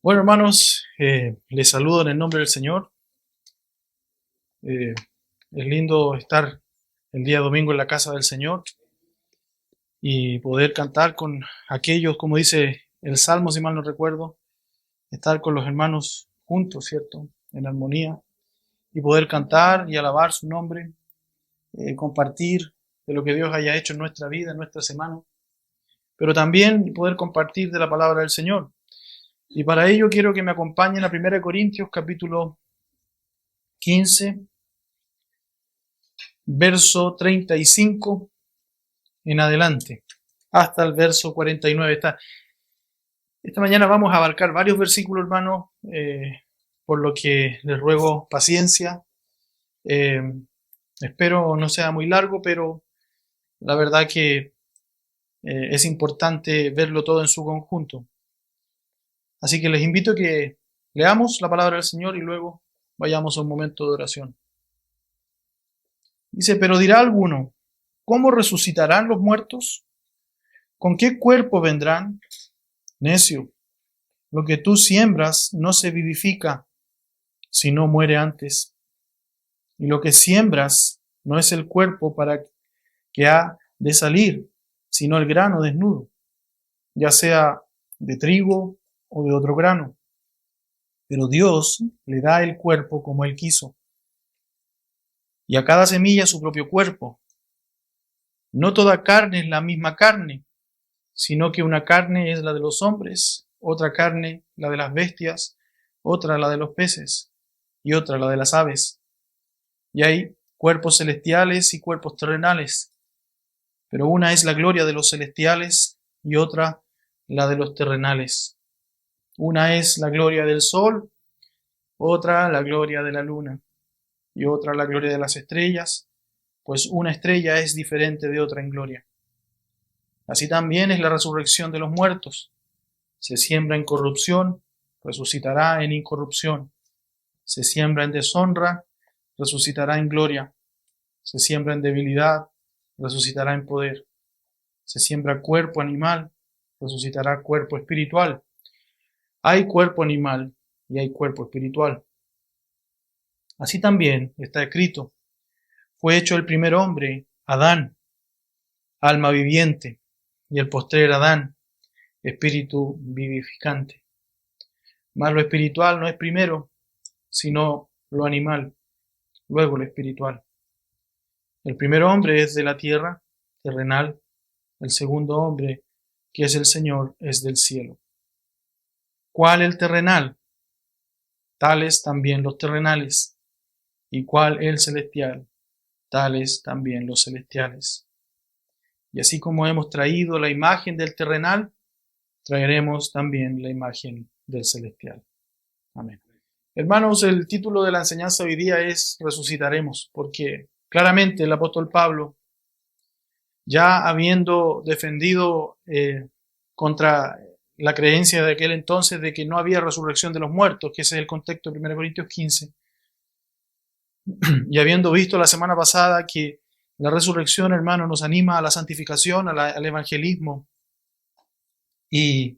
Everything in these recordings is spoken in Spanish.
Bueno, hermanos, les saludo en el nombre del Señor. Es lindo estar el día domingo en la casa del Señor y poder cantar con aquellos, como dice el Salmo, si mal no recuerdo, estar con los hermanos juntos, ¿cierto? En armonía y poder cantar y alabar su nombre, compartir de lo que Dios haya hecho en nuestra vida, en nuestra semana, pero también poder compartir de la palabra del Señor. Y para ello quiero que me acompañen a 1 Corintios capítulo 15, verso 35 en adelante, hasta el verso 49. Esta mañana vamos a abarcar varios versículos, hermanos, por lo que les ruego paciencia. Eh, Espero no sea muy largo, pero la verdad que es importante verlo todo en su conjunto. Así que les invito a que leamos la palabra del Señor y luego vayamos a un momento de oración. Dice, pero dirá alguno, ¿cómo resucitarán los muertos? ¿Con qué cuerpo vendrán? Necio, lo que tú siembras no se vivifica, sino muere antes. Y lo que siembras no es el cuerpo para que ha de salir, sino el grano desnudo, ya sea de trigo o de otro grano. Pero Dios le da el cuerpo como Él quiso, y a cada semilla su propio cuerpo. No toda carne es la misma carne, sino que una carne es la de los hombres, otra carne la de las bestias, otra la de los peces, y otra la de las aves. Y hay cuerpos celestiales y cuerpos terrenales, pero una es la gloria de los celestiales y otra la de los terrenales. Una es la gloria del sol, otra la gloria de la luna, y otra la gloria de las estrellas, pues una estrella es diferente de otra en gloria. Así también es la resurrección de los muertos. Se siembra en corrupción, resucitará en incorrupción. Se siembra en deshonra, resucitará en gloria. Se siembra en debilidad, resucitará en poder. Se siembra cuerpo animal, resucitará cuerpo espiritual. Hay cuerpo animal y hay cuerpo espiritual. Así también está escrito, fue hecho el primer hombre, Adán, alma viviente, y el postrer Adán, espíritu vivificante. Mas lo espiritual no es primero, sino lo animal, luego lo espiritual. El primer hombre es de la tierra, terrenal. El segundo hombre, que es el Señor, es del cielo. ¿Cuál el terrenal? Tales también los terrenales. ¿Y cuál el celestial? Tales también los celestiales. Y así como hemos traído la imagen del terrenal, traeremos también la imagen del celestial. Amén. Hermanos, el título de la enseñanza hoy día es Resucitaremos, porque claramente el apóstol Pablo, ya habiendo defendido contra la creencia de aquel entonces de que no había resurrección de los muertos, que ese es el contexto de 1 Corintios 15, y habiendo visto la semana pasada que la resurrección, hermano, nos anima a la santificación, al evangelismo, y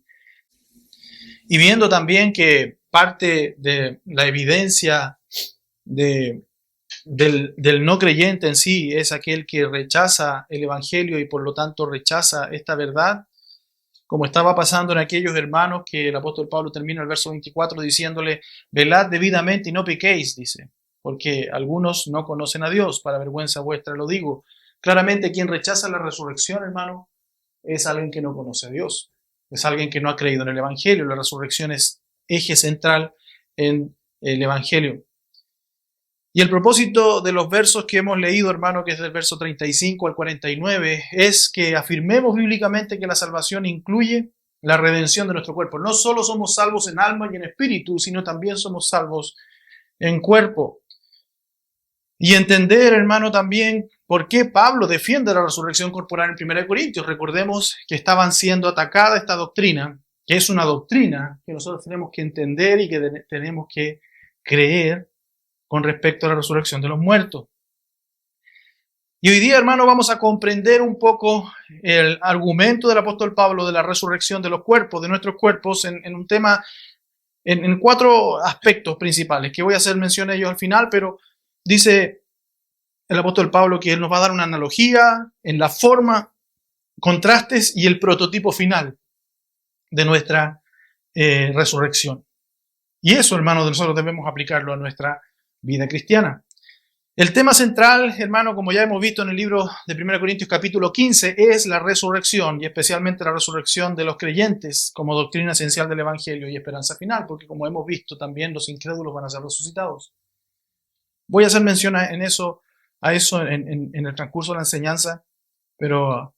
viendo también que parte de la evidencia del no creyente en sí es aquel que rechaza el evangelio y por lo tanto rechaza esta verdad, como estaba pasando en aquellos hermanos que el apóstol Pablo termina el verso 24 diciéndole, velad debidamente y no pequéis, dice, porque algunos no conocen a Dios, para vergüenza vuestra lo digo. Claramente quien rechaza la resurrección, hermano, es alguien que no conoce a Dios, es alguien que no ha creído en el evangelio. La resurrección es eje central en el evangelio. Y el propósito de los versos que hemos leído, hermano, que es del verso 35 al 49, es que afirmemos bíblicamente que la salvación incluye la redención de nuestro cuerpo. No solo somos salvos en alma y en espíritu, sino también somos salvos en cuerpo. Y entender, hermano, también por qué Pablo defiende la resurrección corporal en 1 Corintios. Recordemos que estaban siendo atacada esta doctrina, que es una doctrina que nosotros tenemos que entender y que tenemos que creer con respecto a la resurrección de los muertos. Y hoy día, hermano, vamos a comprender un poco el argumento del apóstol Pablo de la resurrección de los cuerpos, de nuestros cuerpos, en un tema en 4 aspectos principales, que voy a hacer mención de ellos al final, pero dice el apóstol Pablo que él nos va a dar una analogía en la forma, contrastes y el prototipo final de nuestra resurrección. Y eso, hermanos, nosotros debemos aplicarlo a nuestra vida cristiana. El tema central, hermano, como ya hemos visto en el libro de 1 Corintios capítulo 15, es la resurrección, y especialmente la resurrección de los creyentes como doctrina esencial del Evangelio y esperanza final, porque como hemos visto también los incrédulos van a ser resucitados. Voy a hacer mención a eso en el transcurso de la enseñanza, pero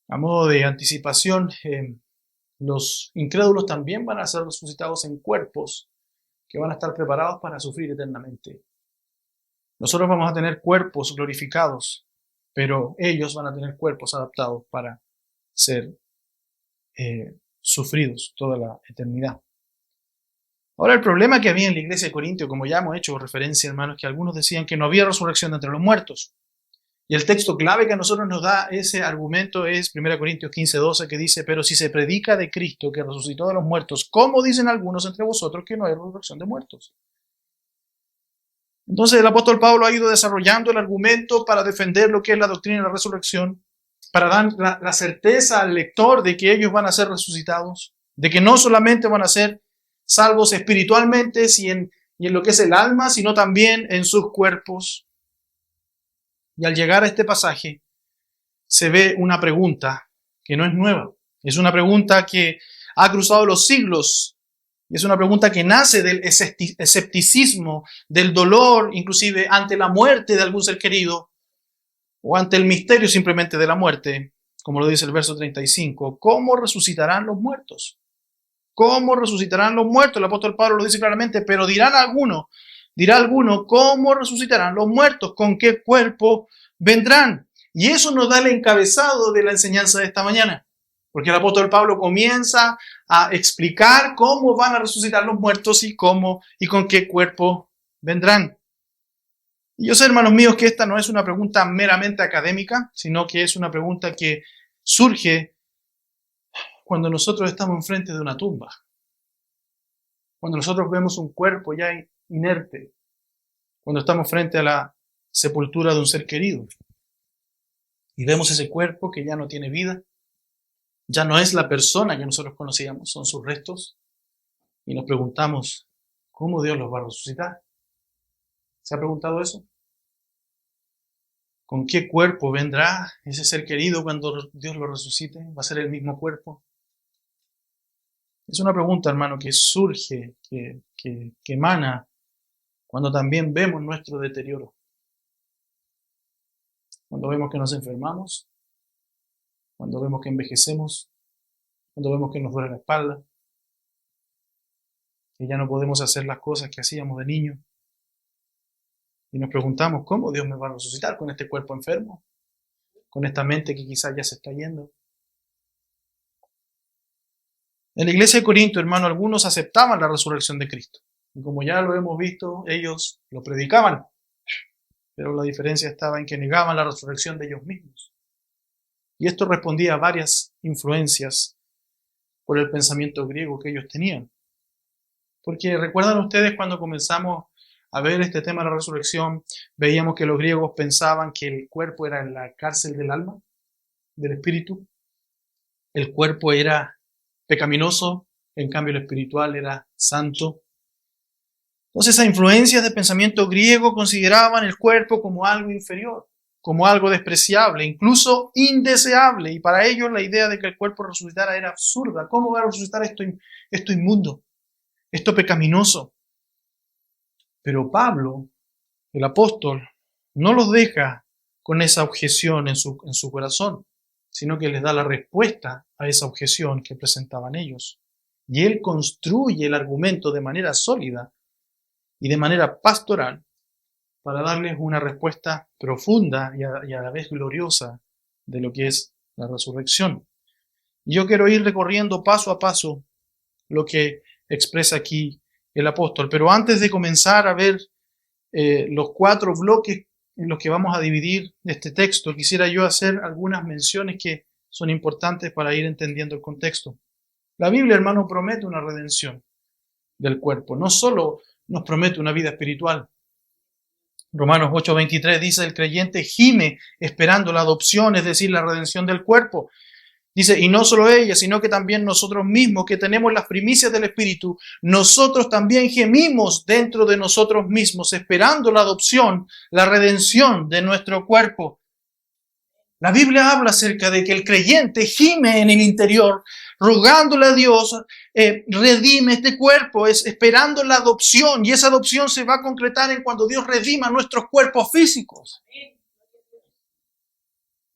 a modo de anticipación, los incrédulos también van a ser resucitados en cuerpos que van a estar preparados para sufrir eternamente. Nosotros vamos a tener cuerpos glorificados, pero ellos van a tener cuerpos adaptados para ser sufridos toda la eternidad. Ahora, el problema que había en la iglesia de Corintio, como ya hemos hecho referencia, hermanos, que algunos decían que no había resurrección de entre los muertos. Y el texto clave que a nosotros nos da ese argumento es 1 Corintios 15:12, que dice: pero si se predica de Cristo que resucitó de los muertos, ¿cómo dicen algunos entre vosotros que no hay resurrección de muertos? Entonces el apóstol Pablo ha ido desarrollando el argumento para defender lo que es la doctrina de la resurrección, para dar la certeza al lector de que ellos van a ser resucitados, de que no solamente van a ser salvos espiritualmente y en lo que es el alma, sino también en sus cuerpos. Y al llegar a este pasaje se ve una pregunta que no es nueva, es una pregunta que ha cruzado los siglos. Y es una pregunta que nace del escepticismo, del dolor, inclusive ante la muerte de algún ser querido, o ante el misterio simplemente de la muerte, como lo dice el verso 35. ¿Cómo resucitarán los muertos? ¿Cómo resucitarán los muertos? El apóstol Pablo lo dice claramente, pero dirá alguno, ¿cómo resucitarán los muertos? ¿Con qué cuerpo vendrán? Y eso nos da el encabezado de la enseñanza de esta mañana. Porque el apóstol Pablo comienza a explicar cómo van a resucitar los muertos y cómo y con qué cuerpo vendrán. Y yo sé, hermanos míos, que esta no es una pregunta meramente académica, sino que es una pregunta que surge cuando nosotros estamos enfrente de una tumba. Cuando nosotros vemos un cuerpo ya inerte. Cuando estamos frente a la sepultura de un ser querido. Y vemos ese cuerpo que ya no tiene vida. Ya no es la persona que nosotros conocíamos, son sus restos. Y nos preguntamos, ¿cómo Dios los va a resucitar? ¿Se ha preguntado eso? ¿Con qué cuerpo vendrá ese ser querido cuando Dios lo resucite? ¿Va a ser el mismo cuerpo? Es una pregunta, hermano, que surge, que emana cuando también vemos nuestro deterioro. Cuando vemos que nos enfermamos, cuando vemos que envejecemos, cuando vemos que nos duele la espalda, que ya no podemos hacer las cosas que hacíamos de niño. Y nos preguntamos, ¿cómo Dios me va a resucitar con este cuerpo enfermo? Con esta mente que quizás ya se está yendo. En la iglesia de Corinto, hermano, algunos aceptaban la resurrección de Cristo. Y como ya lo hemos visto, ellos lo predicaban. Pero la diferencia estaba en que negaban la resurrección de ellos mismos. Y esto respondía a varias influencias por el pensamiento griego que ellos tenían. Porque recuerdan ustedes cuando comenzamos a ver este tema de la resurrección, veíamos que los griegos pensaban que el cuerpo era la cárcel del alma, del espíritu. El cuerpo era pecaminoso, en cambio el espiritual era santo. Entonces, esas influencias de pensamiento griego consideraban el cuerpo como algo inferior, como algo despreciable, incluso indeseable. Y para ellos la idea de que el cuerpo resucitara era absurda. ¿Cómo va a resucitar esto inmundo, esto pecaminoso? Pero Pablo, el apóstol, no los deja con esa objeción en su corazón, sino que les da la respuesta a esa objeción que presentaban ellos. Y él construye el argumento de manera sólida y de manera pastoral para darles una respuesta profunda y a la vez gloriosa de lo que es la resurrección. Y yo quiero ir recorriendo paso a paso lo que expresa aquí el apóstol. Pero antes de comenzar a ver los 4 bloques en los que vamos a dividir este texto, quisiera yo hacer algunas menciones que son importantes para ir entendiendo el contexto. La Biblia, hermano, promete una redención. del cuerpo. No solo nos promete una vida espiritual. Romanos 8:23 dice, el creyente gime esperando la adopción, es decir, la redención del cuerpo. Dice, y no solo ella, sino que también nosotros mismos, que tenemos las primicias del Espíritu, nosotros también gemimos dentro de nosotros mismos, esperando la adopción, la redención de nuestro cuerpo. La Biblia habla acerca de que el creyente gime en el interior, rogándole a Dios, redime este cuerpo, es esperando la adopción, y esa adopción se va a concretar en cuando Dios redima nuestros cuerpos físicos.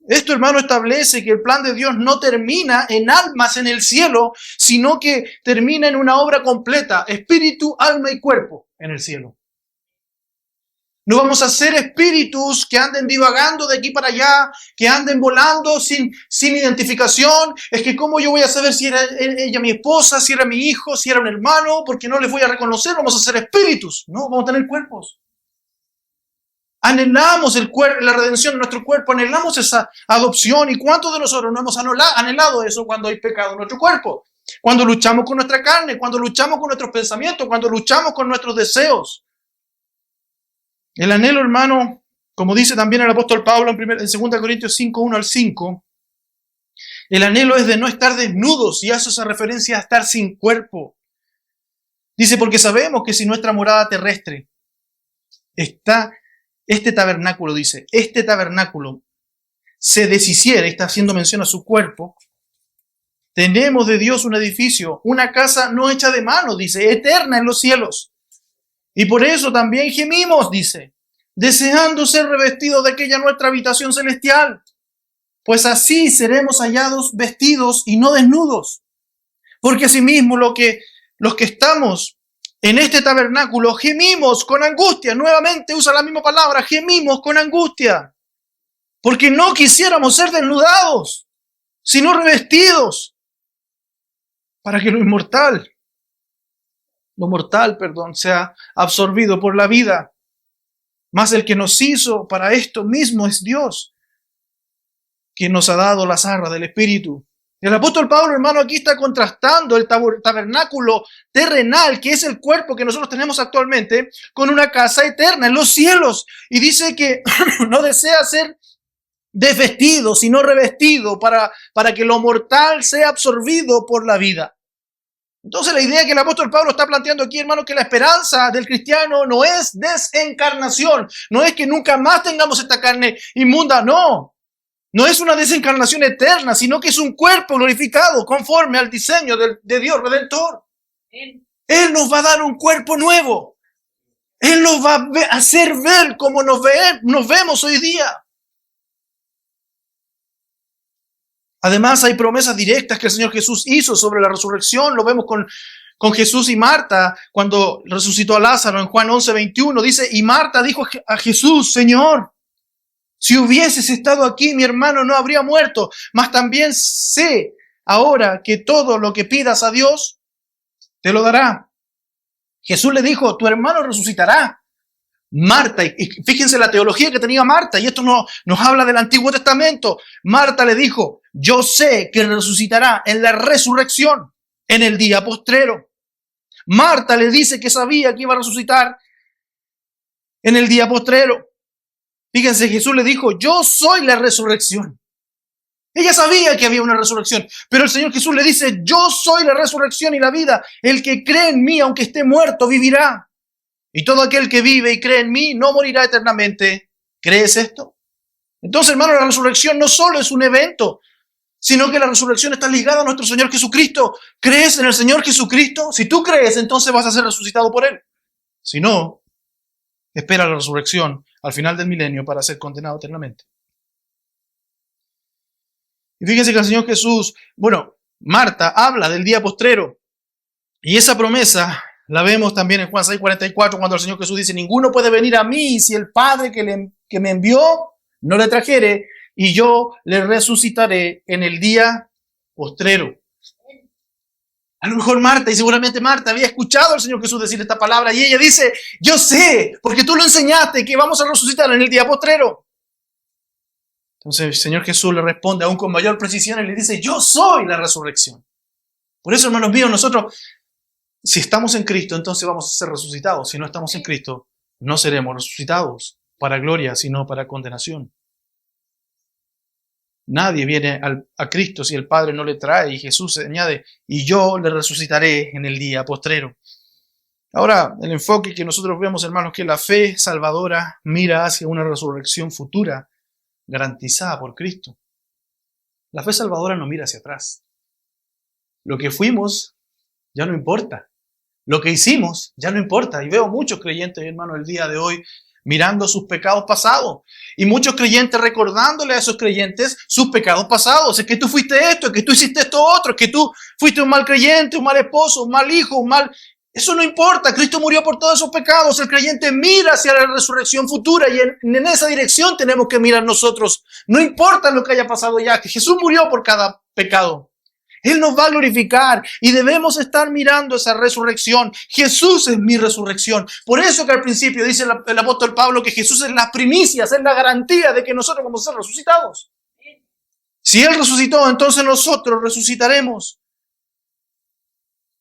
Esto, hermano, establece que el plan de Dios no termina en almas en el cielo, sino que termina en una obra completa, espíritu, alma y cuerpo en el cielo. No vamos a ser espíritus que anden divagando de aquí para allá, que anden volando sin identificación. Es que ¿cómo yo voy a saber si era ella mi esposa, si era mi hijo, si era un hermano? Porque no les voy a reconocer, vamos a ser espíritus. No, vamos a tener cuerpos. Anhelamos la redención de nuestro cuerpo, anhelamos esa adopción. ¿Y cuántos de nosotros no hemos anhelado eso cuando hay pecado en nuestro cuerpo? Cuando luchamos con nuestra carne, cuando luchamos con nuestros pensamientos, cuando luchamos con nuestros deseos. El anhelo, hermano, como dice también el apóstol Pablo en 2 Corintios 5, 1 al 5, el anhelo es de no estar desnudos, y hace esa referencia a estar sin cuerpo. Dice, porque sabemos que si nuestra morada terrestre está... Este tabernáculo se deshiciera, está haciendo mención a su cuerpo. Tenemos de Dios un edificio, una casa no hecha de mano, dice, eterna en los cielos. Y por eso también gemimos, dice, deseando ser revestidos de aquella nuestra habitación celestial. Pues así seremos hallados vestidos y no desnudos. Porque asimismo los que estamos en este tabernáculo gemimos con angustia. Nuevamente usa la misma palabra, gemimos con angustia. Porque no quisiéramos ser desnudados, sino revestidos. Para que lo mortal, sea absorbido por la vida. Mas el que nos hizo para esto mismo es Dios, quien nos ha dado las arras del Espíritu. El apóstol Pablo, hermano, aquí está contrastando el tabernáculo terrenal, que es el cuerpo que nosotros tenemos actualmente, con una casa eterna en los cielos. Y dice que no desea ser desvestido, sino revestido para que lo mortal sea absorbido por la vida. Entonces la idea que el apóstol Pablo está planteando aquí, hermano, que la esperanza del cristiano no es desencarnación, no es que nunca más tengamos esta carne inmunda, no. No es una desencarnación eterna, sino que es un cuerpo glorificado conforme al diseño de Dios Redentor. Él nos va a dar un cuerpo nuevo. Él nos va a hacer ver como nos vemos hoy día. Además, hay promesas directas que el Señor Jesús hizo sobre la resurrección. Lo vemos con Jesús y Marta cuando resucitó a Lázaro en Juan 11:21. Dice, y Marta dijo a Jesús, Señor, si hubieses estado aquí, mi hermano no habría muerto. Mas también sé ahora que todo lo que pidas a Dios, te lo dará. Jesús le dijo, tu hermano resucitará. Marta, y fíjense la teología que tenía Marta, y esto nos habla del Antiguo Testamento. Marta le dijo, yo sé que resucitará en la resurrección, en el día postrero. Marta le dice que sabía que iba a resucitar en el día postrero. Fíjense, Jesús le dijo, yo soy la resurrección. Ella sabía que había una resurrección, pero el Señor Jesús le dice, yo soy la resurrección y la vida. El que cree en mí, aunque esté muerto, vivirá. Y todo aquel que vive y cree en mí, no morirá eternamente. ¿Crees esto? Entonces, hermano, la resurrección no solo es un evento, sino que la resurrección está ligada a nuestro Señor Jesucristo. ¿Crees en el Señor Jesucristo? Si tú crees, entonces vas a ser resucitado por Él. Si no, espera la resurrección al final del milenio para ser condenado eternamente. Y fíjense que el Señor Jesús, Marta habla del día postrero. Y esa promesa la vemos también en Juan 6:44, cuando el Señor Jesús dice, ninguno puede venir a mí si el Padre que me envió no le trajere, y yo le resucitaré en el día postrero. A lo mejor Marta, y seguramente Marta, había escuchado al Señor Jesús decir esta palabra, y ella dice, yo sé, porque tú lo enseñaste, que vamos a resucitar en el día postrero. Entonces el Señor Jesús le responde aún con mayor precisión y le dice, yo soy la resurrección. Por eso, hermanos míos, nosotros Si estamos en Cristo, entonces vamos a ser resucitados. Si no estamos en Cristo, no seremos resucitados para gloria, sino para condenación. Nadie viene a Cristo si el Padre no le trae, y Jesús añade, y yo le resucitaré en el día postrero. Ahora, el enfoque que nosotros vemos, hermanos, que la fe salvadora mira hacia una resurrección futura garantizada por Cristo. La fe salvadora no mira hacia atrás. Lo que fuimos ya no importa. Lo que hicimos ya no importa. Y veo muchos creyentes, hermanos, el día de hoy mirando sus pecados pasados. Y muchos creyentes recordándole a esos creyentes sus pecados pasados. Es que tú fuiste esto, es que tú hiciste esto otro, es que tú fuiste un mal creyente, un mal esposo, un mal hijo, un mal... Eso no importa. Cristo murió por todos esos pecados. El creyente mira hacia la resurrección futura y en esa dirección tenemos que mirar nosotros. No importa lo que haya pasado ya, que Jesús murió por cada pecado. Él nos va a glorificar y debemos estar mirando esa resurrección. Jesús es mi resurrección. Por eso que al principio dice el apóstol Pablo que Jesús es la primicia, es la garantía de que nosotros vamos a ser resucitados. Si Él resucitó, entonces nosotros resucitaremos.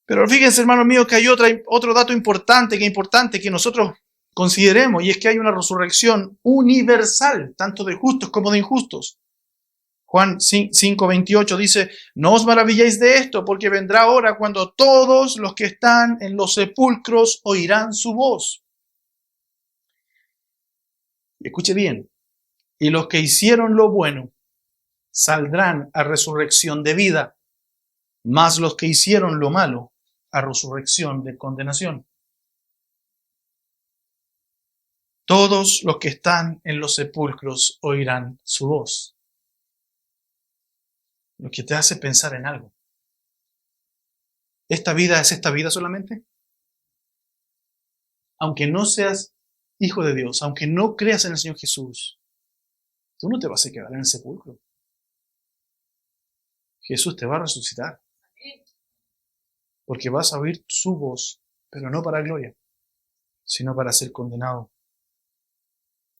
Pero fíjense, hermanos míos, que hay otro dato importante que nosotros consideremos, y es que hay una resurrección universal, tanto de justos como de injustos. Juan 5:28 dice, no os maravilléis de esto, porque vendrá hora cuando todos los que están en los sepulcros oirán su voz. Y escuche bien, y los que hicieron lo bueno saldrán a resurrección de vida, mas los que hicieron lo malo a resurrección de condenación. Todos los que están en los sepulcros oirán su voz. Lo que te hace pensar en algo. ¿Esta vida es esta vida solamente? Aunque no seas hijo de Dios, aunque no creas en el Señor Jesús, tú no te vas a quedar en el sepulcro. Jesús te va a resucitar. Porque vas a oír su voz, pero no para gloria, sino para ser condenado.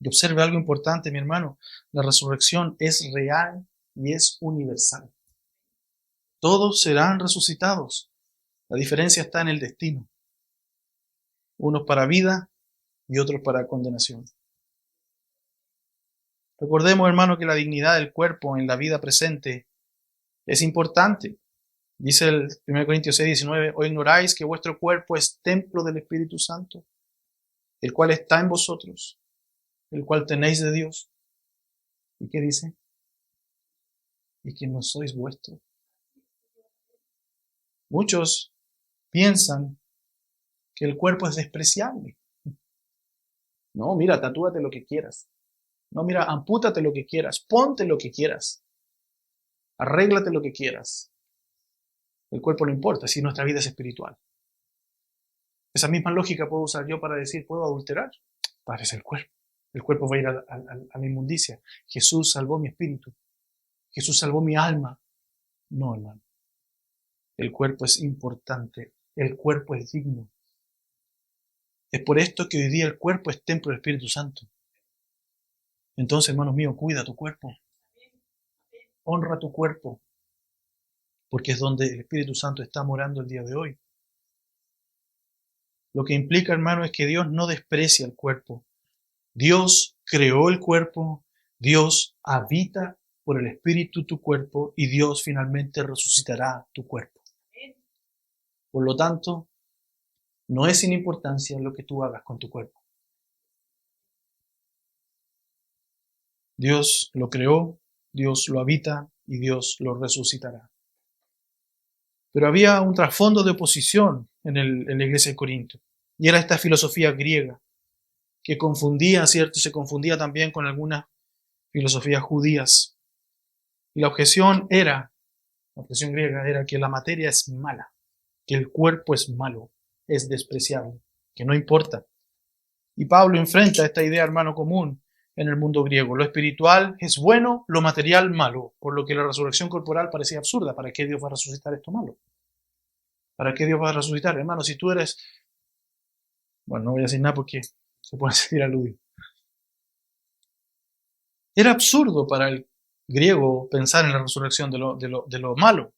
Y observe algo importante, mi hermano. La resurrección es real y es universal. Todos serán resucitados. La diferencia está en el destino. Unos para vida y otros para condenación. Recordemos, hermano, que la dignidad del cuerpo en la vida presente es importante. Dice el 1 Corintios 6:19, ¿o ignoráis que vuestro cuerpo es templo del Espíritu Santo, el cual está en vosotros, el cual tenéis de Dios? ¿Y qué dice? Y que no sois vuestros. Muchos piensan que el cuerpo es despreciable. No, mira, tatúate lo que quieras. No, mira, ampútate lo que quieras. Ponte lo que quieras. Arréglate lo que quieras. El cuerpo no importa si nuestra vida es espiritual. Esa misma lógica puedo usar yo para decir, ¿puedo adulterar? Parece el cuerpo. El cuerpo va a ir a la inmundicia. Jesús salvó mi espíritu. Jesús salvó mi alma. No, hermano. El cuerpo es importante. El cuerpo es digno. Es por esto que hoy día el cuerpo es templo del Espíritu Santo. Entonces, hermanos míos, cuida tu cuerpo. Honra tu cuerpo. Porque es donde el Espíritu Santo está morando el día de hoy. Lo que implica, hermano, es que Dios no desprecia el cuerpo. Dios creó el cuerpo. Dios habita por el Espíritu tu cuerpo y Dios finalmente resucitará tu cuerpo. Por lo tanto, no es sin importancia lo que tú hagas con tu cuerpo. Dios lo creó, Dios lo habita y Dios lo resucitará. Pero había un trasfondo de oposición en la iglesia de Corinto. Y era esta filosofía griega que confundía, ¿cierto? Se confundía también con algunas filosofías judías. Y la objeción griega era que la materia es mala, que el cuerpo es malo, es despreciable, que no importa. Y Pablo enfrenta esta idea, hermano, común en el mundo griego. Lo espiritual es bueno, lo material malo, por lo que la resurrección corporal parecía absurda. ¿Para qué Dios va a resucitar esto malo? ¿Para qué Dios va a resucitar? Hermano, si tú eres... Bueno, no voy a decir nada porque se puede sentir aludido. Era absurdo para el griego pensar en la resurrección de lo malo.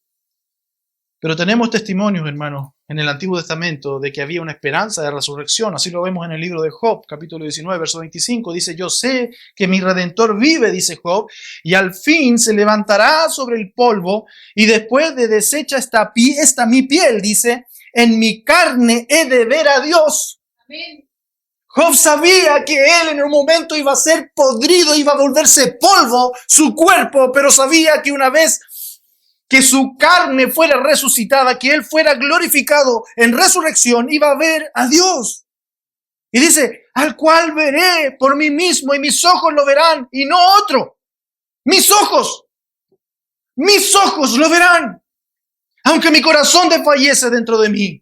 Pero tenemos testimonios, hermanos, en el Antiguo Testamento de que había una esperanza de resurrección. Así lo vemos en el libro de Job, capítulo 19, verso 25. Dice, yo sé que mi Redentor vive, dice Job, y al fin se levantará sobre el polvo, y después de deshecha esta mi piel, dice, en mi carne he de ver a Dios. Amén. Job sabía que él en un momento iba a ser podrido, iba a volverse polvo su cuerpo, pero sabía que una vez que su carne fuera resucitada, que él fuera glorificado en resurrección, iba a ver a Dios. Y dice, al cual veré por mí mismo y mis ojos lo verán y no otro. Mis ojos lo verán, aunque mi corazón desfallece dentro de mí.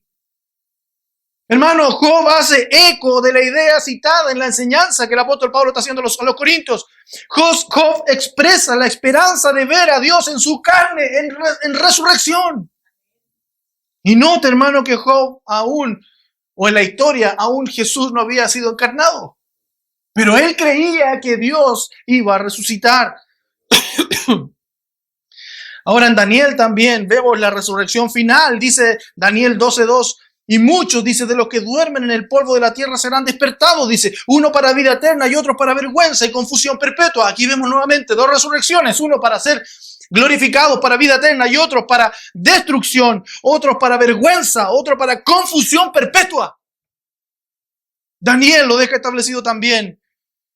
Hermano, Job hace eco de la idea citada en la enseñanza que el apóstol Pablo está haciendo a los Corintios. Job expresa la esperanza de ver a Dios en su carne, en resurrección. Y note, hermano, que Job aún, o en la historia, aún Jesús no había sido encarnado. Pero él creía que Dios iba a resucitar. Ahora en Daniel también vemos la resurrección final. Dice Daniel 12:2. Y muchos, dice, de los que duermen en el polvo de la tierra serán despertados, dice, uno para vida eterna y otro para vergüenza y confusión perpetua. Aquí vemos nuevamente dos resurrecciones, uno para ser glorificados para vida eterna y otro para destrucción, otro para vergüenza, otro para confusión perpetua. Daniel lo deja establecido también.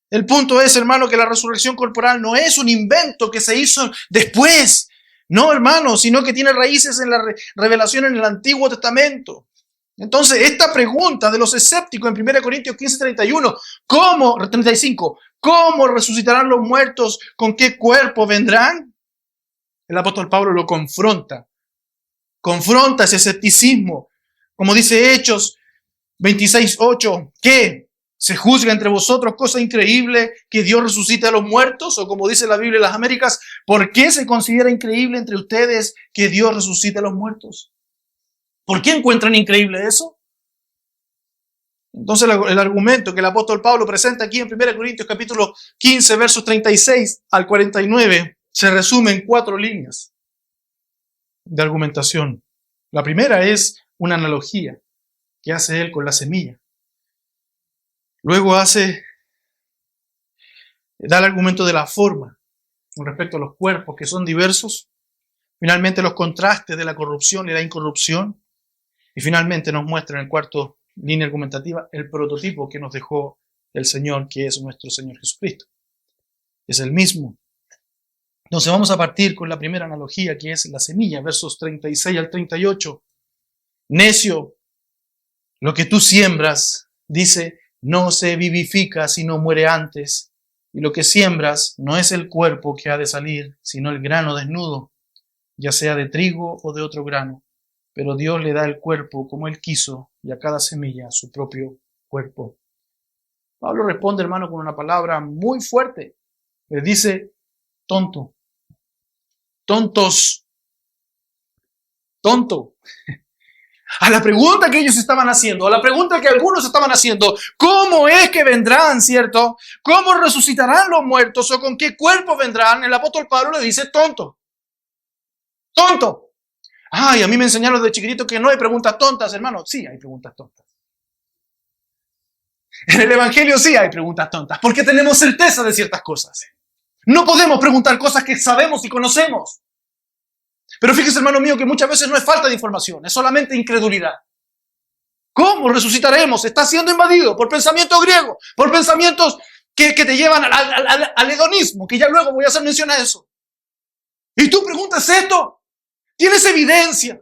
El punto es, hermano, que la resurrección corporal no es un invento que se hizo después. No, hermano, sino que tiene raíces en la revelación en el Antiguo Testamento. Entonces, esta pregunta de los escépticos en 1 Corintios 15:35, ¿cómo resucitarán los muertos? ¿Con qué cuerpo vendrán? El apóstol Pablo lo confronta ese escepticismo. Como dice Hechos 26:8, ¿qué? ¿Se juzga entre vosotros cosa increíble que Dios resucite a los muertos? O como dice la Biblia en las Américas, ¿por qué se considera increíble entre ustedes que Dios resucite a los muertos? ¿Por qué encuentran increíble eso? Entonces el argumento que el apóstol Pablo presenta aquí en 1 Corintios capítulo 15, versos 36 al 49, se resume en 4 líneas de argumentación. La primera es una analogía que hace él con la semilla. Luego da el argumento de la forma con respecto a los cuerpos que son diversos. Finalmente los contrastes de la corrupción y la incorrupción. Y finalmente nos muestra en el cuarto línea argumentativa el prototipo que nos dejó el Señor, que es nuestro Señor Jesucristo. Es el mismo. Entonces vamos a partir con la primera analogía, que es la semilla, versos 36 al 38. Necio, lo que tú siembras, dice, no se vivifica sino muere antes. Y lo que siembras no es el cuerpo que ha de salir, sino el grano desnudo, ya sea de trigo o de otro grano. Pero Dios le da el cuerpo como Él quiso y a cada semilla su propio cuerpo. Pablo responde, hermano, con una palabra muy fuerte. Le dice, tonto, tontos, tonto. A la pregunta que ellos estaban haciendo, a la pregunta que algunos estaban haciendo, ¿cómo es que vendrán, cierto? ¿Cómo resucitarán los muertos o con qué cuerpo vendrán? El apóstol Pablo le dice, tonto, tonto. Ay, a mí me enseñaron desde chiquitito que no hay preguntas tontas, hermano. Sí, hay preguntas tontas. En el Evangelio sí hay preguntas tontas, porque tenemos certeza de ciertas cosas. No podemos preguntar cosas que sabemos y conocemos. Pero fíjese, hermano mío, que muchas veces no es falta de información, es solamente incredulidad. ¿Cómo resucitaremos? Está siendo invadido por pensamientos griegos, por pensamientos que te llevan al hedonismo, que ya luego voy a hacer mención a eso. Y tú preguntas esto. ¿Tienes evidencia?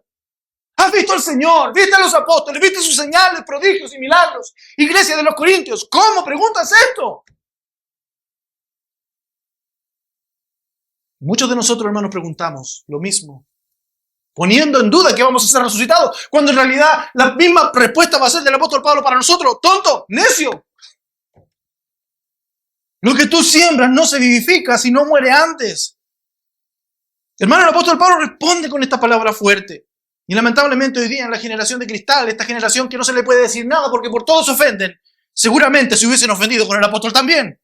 ¿Has visto al Señor? ¿Viste a los apóstoles? ¿Viste sus señales, prodigios y milagros? Iglesia de los Corintios, ¿cómo preguntas esto? Muchos de nosotros, hermanos, preguntamos lo mismo, poniendo en duda que vamos a ser resucitados, cuando en realidad la misma respuesta va a ser del apóstol Pablo para nosotros. ¡Tonto! ¡Necio! Lo que tú siembras no se vivifica si no muere antes. Hermano, el apóstol Pablo responde con esta palabra fuerte. Y lamentablemente hoy día en la generación de cristal, esta generación que no se le puede decir nada porque por todos se ofenden, seguramente se hubiesen ofendido con el apóstol también.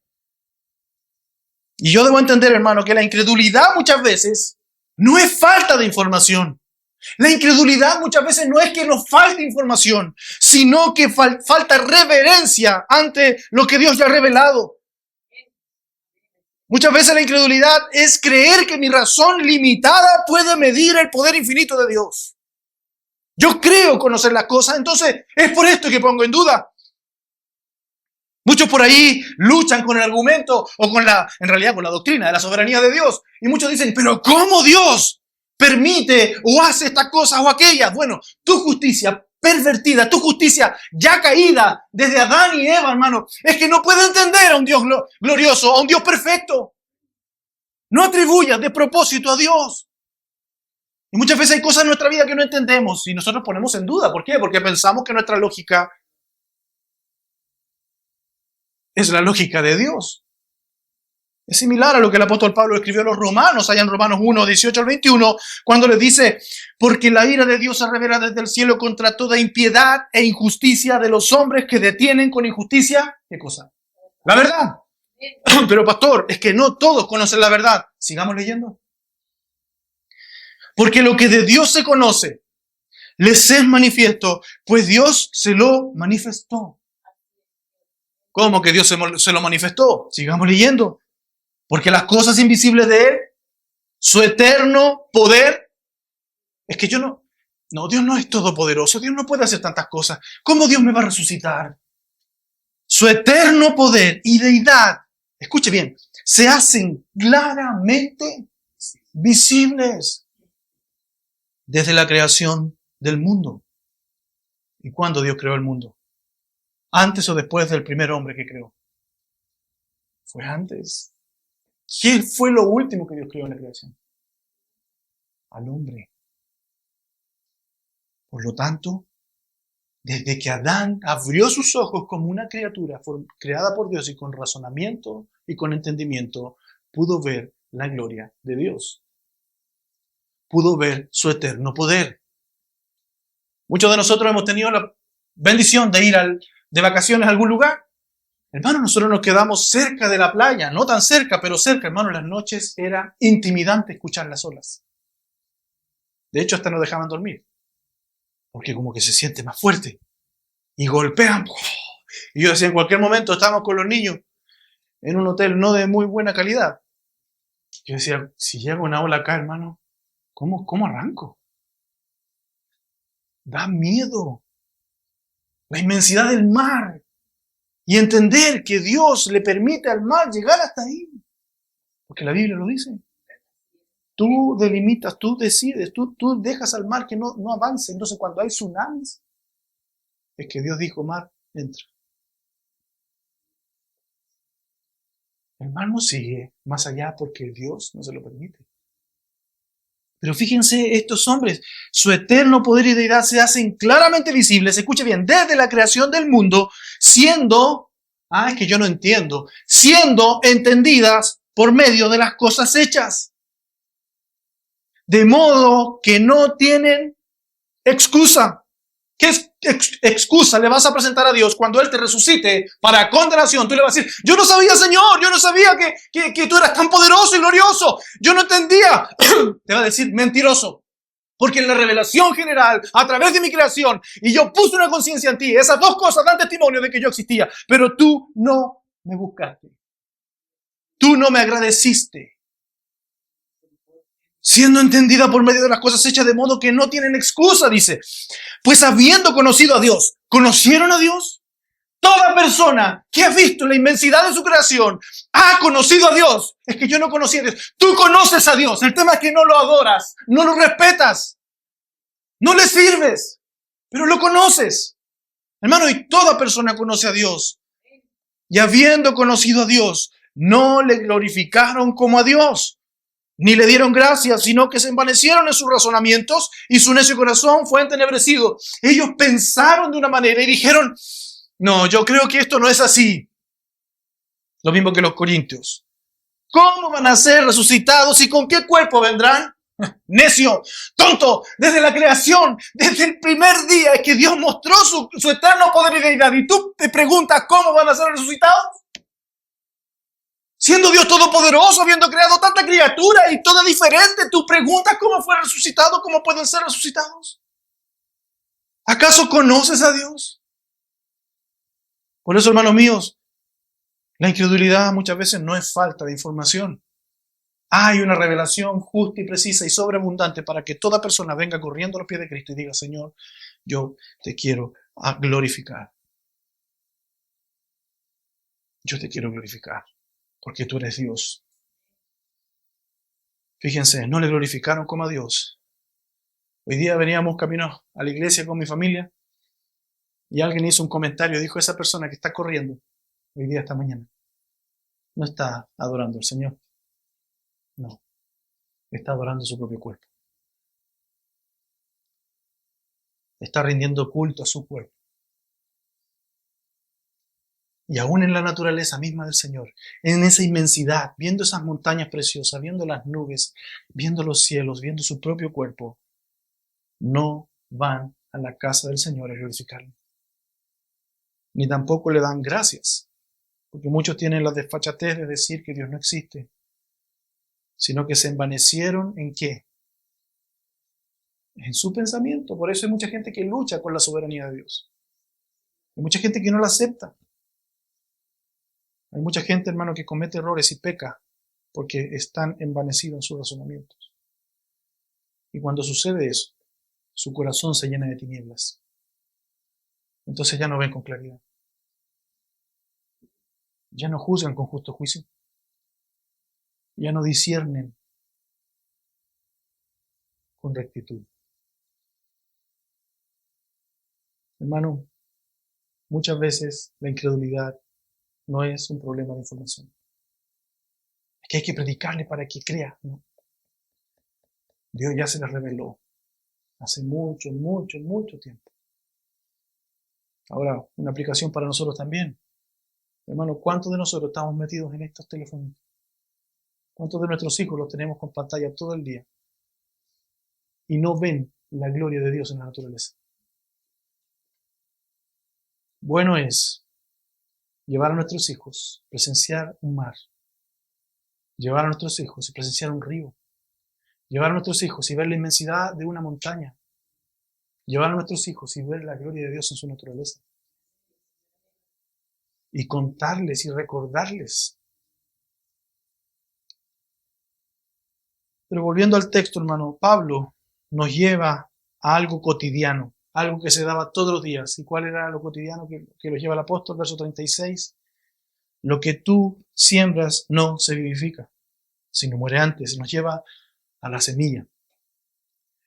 Y yo debo entender, hermano, que la incredulidad muchas veces no es falta de información. La incredulidad muchas veces no es que nos falte información, sino que falta reverencia ante lo que Dios ya ha revelado. Muchas veces la incredulidad es creer que mi razón limitada puede medir el poder infinito de Dios. Yo creo conocer las cosas, entonces es por esto que pongo en duda. Muchos por ahí luchan con el argumento o con en realidad con la doctrina de la soberanía de Dios. Y muchos dicen, pero ¿cómo Dios permite o hace estas cosas o aquellas? Bueno, tu justicia pervertida, tu justicia ya caída desde Adán y Eva, hermano, es que no puede entender a un Dios glorioso, a un Dios perfecto. No atribuyas de propósito a Dios. Y muchas veces hay cosas en nuestra vida que no entendemos y nosotros ponemos en duda. ¿Por qué? Porque pensamos que nuestra lógica es la lógica de Dios. Es similar a lo que el apóstol Pablo escribió a los romanos, allá en Romanos 1, 18 al 21, cuando les dice, porque la ira de Dios se revela desde el cielo contra toda impiedad e injusticia de los hombres que detienen con injusticia, ¿qué cosa? La verdad. Pero pastor, es que no todos conocen la verdad. Sigamos leyendo. Porque lo que de Dios se conoce, les es manifiesto, pues Dios se lo manifestó. ¿Cómo que Dios se lo manifestó? Sigamos leyendo. Porque las cosas invisibles de Él, su eterno poder, es que Dios no es todopoderoso, Dios no puede hacer tantas cosas. ¿Cómo Dios me va a resucitar? Su eterno poder y deidad, escuche bien, se hacen claramente visibles desde la creación del mundo. ¿Y cuándo Dios creó el mundo? ¿Antes o después del primer hombre que creó? Fue antes. ¿Qué fue lo último que Dios creó en la creación? Al hombre. Por lo tanto, desde que Adán abrió sus ojos como una criatura creada por Dios y con razonamiento y con entendimiento, pudo ver la gloria de Dios. Pudo ver su eterno poder. Muchos de nosotros hemos tenido la bendición de ir de vacaciones a algún lugar. Hermano, nosotros nos quedamos cerca de la playa, no tan cerca, pero cerca, hermano. Las noches era intimidante escuchar las olas. De hecho, hasta nos dejaban dormir, porque como que se siente más fuerte y golpean. Y yo decía, en cualquier momento estábamos con los niños en un hotel no de muy buena calidad. Yo decía, si llega una ola acá, hermano, ¿cómo arranco? Da miedo. La inmensidad del mar. Y entender que Dios le permite al mar llegar hasta ahí. Porque la Biblia lo dice. Tú delimitas, tú decides, tú dejas al mar que no avance. Entonces cuando hay tsunamis, es que Dios dijo, mar, entra. El mar no sigue más allá porque Dios no se lo permite. Pero fíjense, estos hombres, su eterno poder y deidad se hacen claramente visibles, escuche bien, desde la creación del mundo, siendo, es que yo no entiendo, siendo entendidas por medio de las cosas hechas. De modo que no tienen excusa. ¿Qué excusa le vas a presentar a Dios cuando Él te resucite para condenación? Tú le vas a decir, yo no sabía, Señor, yo no sabía que tú eras tan poderoso y glorioso. Yo no entendía. Te va a decir, mentiroso. Porque en la revelación general, a través de mi creación, y yo puse una conciencia en ti, esas dos cosas dan testimonio de que yo existía. Pero tú no me buscaste. Tú no me agradeciste. Siendo entendida por medio de las cosas hechas, de modo que no tienen excusa, dice. Pues habiendo conocido a Dios, ¿conocieron a Dios? Toda persona que ha visto la inmensidad de su creación ha conocido a Dios. Es que yo no conocí a Dios. Tú conoces a Dios. El tema es que no lo adoras, no lo respetas, no le sirves, pero lo conoces. Hermano, y toda persona conoce a Dios. Y habiendo conocido a Dios, no le glorificaron como a Dios, ni le dieron gracias, sino que se envanecieron en sus razonamientos y su necio corazón fue entenebrecido. Ellos pensaron de una manera y dijeron, no, yo creo que esto no es así. Lo mismo que los corintios. ¿Cómo van a ser resucitados y con qué cuerpo vendrán? Necio, tonto, desde la creación, desde el primer día es que Dios mostró su eterno poder y deidad. Y tú te preguntas, ¿cómo van a ser resucitados? Siendo Dios todopoderoso, habiendo creado tanta criatura y toda diferente, tú preguntas cómo fue resucitado, cómo pueden ser resucitados. ¿Acaso conoces a Dios? Por eso, hermanos míos, la incredulidad muchas veces no es falta de información. Hay una revelación justa y precisa y sobreabundante para que toda persona venga corriendo a los pies de Cristo y diga: Señor, yo te quiero glorificar. Yo te quiero glorificar porque tú eres Dios. Fíjense, no le glorificaron como a Dios. Hoy día veníamos camino a la iglesia con mi familia y alguien hizo un comentario, dijo: esa persona que está corriendo hoy día, esta mañana, no está adorando al Señor. No, está adorando su propio cuerpo. Está rindiendo culto a su cuerpo. Y aún en la naturaleza misma del Señor, en esa inmensidad, viendo esas montañas preciosas, viendo las nubes, viendo los cielos, viendo su propio cuerpo, no van a la casa del Señor a glorificarlo. Ni tampoco le dan gracias, porque muchos tienen la desfachatez de decir que Dios no existe, sino que se envanecieron ¿en qué? En su pensamiento. Por eso hay mucha gente que lucha con la soberanía de Dios. Hay mucha gente que no la acepta. Hay mucha gente, hermano, que comete errores y peca porque están envanecidos en sus razonamientos. Y cuando sucede eso, su corazón se llena de tinieblas. Entonces ya no ven con claridad. Ya no juzgan con justo juicio. Ya no disciernen con rectitud. Hermano, muchas veces la incredulidad no es un problema de información. Es que hay que predicarle para que crea, ¿no? Dios ya se les reveló hace mucho, mucho, mucho tiempo. Ahora, una aplicación para nosotros también. Hermano, ¿cuántos de nosotros estamos metidos en estos teléfonos? ¿Cuántos de nuestros hijos los tenemos con pantalla todo el día y no ven la gloria de Dios en la naturaleza? Bueno es llevar a nuestros hijos, presenciar un mar, llevar a nuestros hijos y presenciar un río, llevar a nuestros hijos y ver la inmensidad de una montaña, llevar a nuestros hijos y ver la gloria de Dios en su naturaleza, y contarles y recordarles. Pero volviendo al texto, hermano, Pablo nos lleva a algo cotidiano, algo que se daba todos los días. ¿Y cuál era lo cotidiano que los lleva el apóstol? Verso 36. Lo que tú siembras no se vivifica, sino muere antes. Nos lleva a la semilla.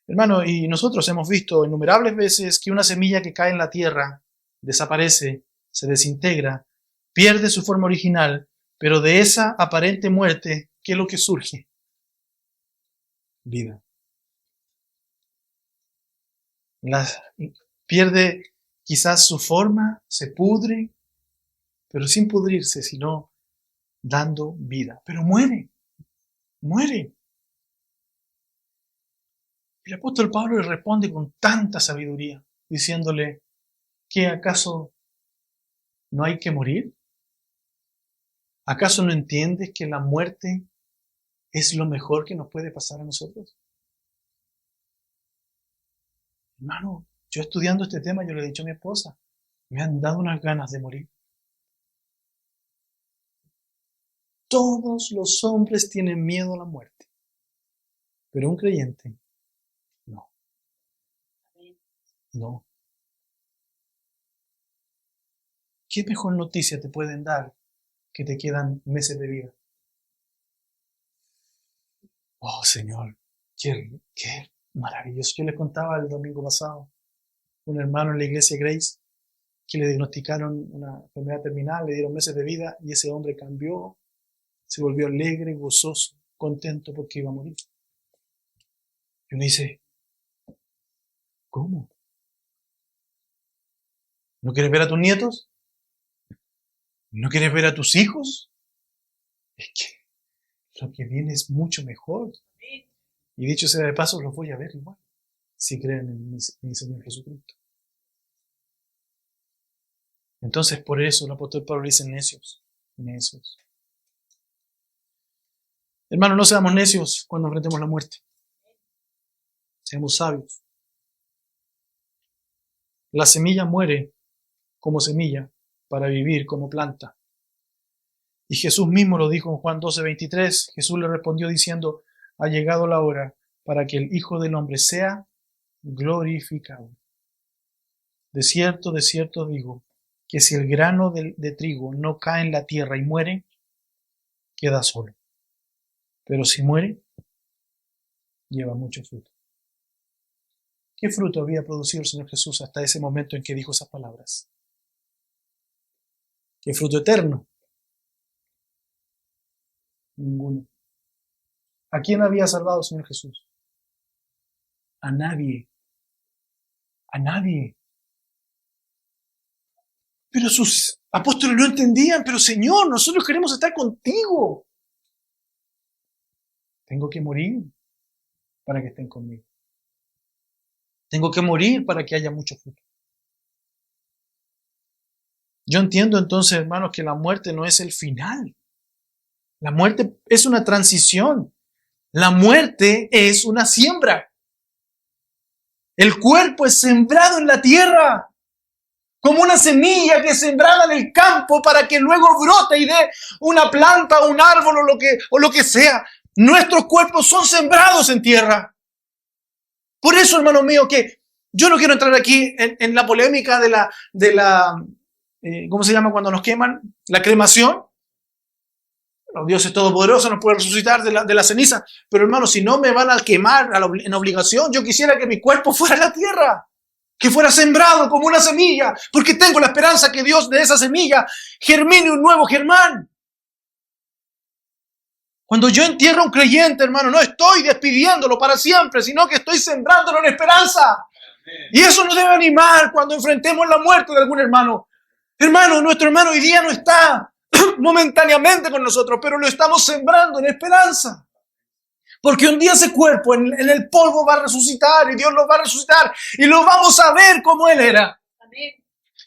Hermano, y nosotros hemos visto innumerables veces que una semilla que cae en la tierra desaparece, se desintegra, pierde su forma original, pero de esa aparente muerte, ¿qué es lo que surge? Vida. Pierde quizás su forma, se pudre, pero sin pudrirse, sino dando vida. Pero muere, muere. El apóstol Pablo le responde con tanta sabiduría, diciéndole: ¿qué acaso no hay que morir? ¿Acaso no entiendes que la muerte es lo mejor que nos puede pasar a nosotros? Hermano, yo estudiando este tema, yo le he dicho a mi esposa, me han dado unas ganas de morir. Todos los hombres tienen miedo a la muerte, pero un creyente, no. No. ¿Qué mejor noticia te pueden dar que te quedan meses de vida? Oh, Señor, qué maravilloso. Yo les contaba el domingo pasado, un hermano en la iglesia Grace, que le diagnosticaron una enfermedad terminal, le dieron meses de vida y ese hombre cambió, se volvió alegre, gozoso, contento porque iba a morir. Y uno dice, ¿cómo? ¿No quieres ver a tus nietos? ¿No quieres ver a tus hijos? Es que lo que viene es mucho mejor. Y dicho sea de paso, los voy a ver igual, si creen en mi Señor Jesucristo. Entonces, por eso el apóstol Pablo dice: necios, necios. Hermanos, no seamos necios cuando enfrentemos la muerte. Seamos sabios. La semilla muere como semilla para vivir como planta. Y Jesús mismo lo dijo en Juan 12:23. Jesús le respondió diciendo: ha llegado la hora para que el Hijo del Hombre sea glorificado. De cierto digo, que si el grano de trigo no cae en la tierra y muere, queda solo. Pero si muere, lleva mucho fruto. ¿Qué fruto había producido el Señor Jesús hasta ese momento en que dijo esas palabras? ¿Qué fruto eterno? Ninguno. ¿A quién había salvado el Señor Jesús? A nadie. A nadie. Pero sus apóstoles no entendían. Pero Señor, nosotros queremos estar contigo. Tengo que morir para que estén conmigo. Tengo que morir para que haya mucho fruto. Yo entiendo entonces, hermanos, que la muerte no es el final. La muerte es una transición. La muerte es una siembra. El cuerpo es sembrado en la tierra, como una semilla que es sembrada en el campo para que luego brote y dé una planta, un árbol o lo que sea. Nuestros cuerpos son sembrados en tierra. Por eso, hermano mío, que yo no quiero entrar aquí en la polémica de la ¿cómo se llama cuando nos queman? La cremación. Bueno, Dios es todopoderoso, nos puede resucitar de la ceniza. Pero hermano, si no me van a quemar en obligación, yo quisiera que mi cuerpo fuera la tierra, que fuera sembrado como una semilla, porque tengo la esperanza que Dios de esa semilla germine un nuevo germán. Cuando yo entierro a un creyente, hermano, no estoy despidiéndolo para siempre, sino que estoy sembrándolo en esperanza. Y eso nos debe animar cuando enfrentemos la muerte de algún hermano. Hermano, nuestro hermano hoy día no está momentáneamente con nosotros, pero lo estamos sembrando en esperanza. Porque un día ese cuerpo en el polvo va a resucitar y Dios lo va a resucitar y lo vamos a ver como Él era.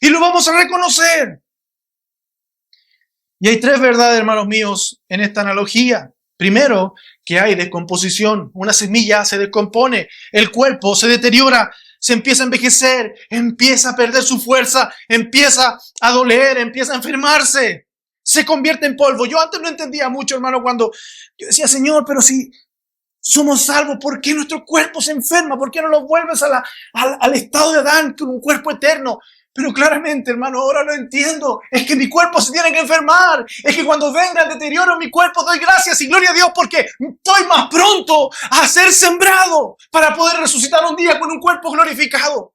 Y lo vamos a reconocer. Y hay tres verdades, hermanos míos, en esta analogía. Primero, que hay descomposición. Una semilla se descompone, el cuerpo se deteriora, se empieza a envejecer, empieza a perder su fuerza, empieza a doler, empieza a enfermarse, se convierte en polvo. Yo antes no entendía mucho, hermano, cuando yo decía: Señor, pero si somos salvos, ¿por qué nuestro cuerpo se enferma? ¿Por qué no lo vuelves al estado de Adán con un cuerpo eterno? Pero claramente, hermano, ahora lo entiendo. Es que mi cuerpo se tiene que enfermar. Es que cuando venga el deterioro en mi cuerpo, doy gracias y gloria a Dios porque estoy más pronto a ser sembrado para poder resucitar un día con un cuerpo glorificado.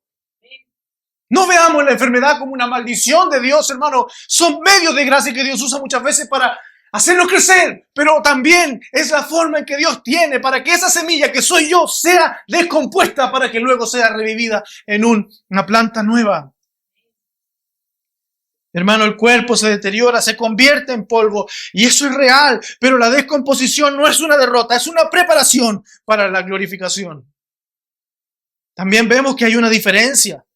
No veamos la enfermedad como una maldición de Dios, hermano. Son medios de gracia que Dios usa muchas veces para hacernos crecer, pero también es la forma en que Dios tiene para que esa semilla que soy yo sea descompuesta para que luego sea revivida en una planta nueva. Hermano, el cuerpo se deteriora, se convierte en polvo y eso es real, pero la descomposición no es una derrota, es una preparación para la glorificación. También vemos que hay una diferencia,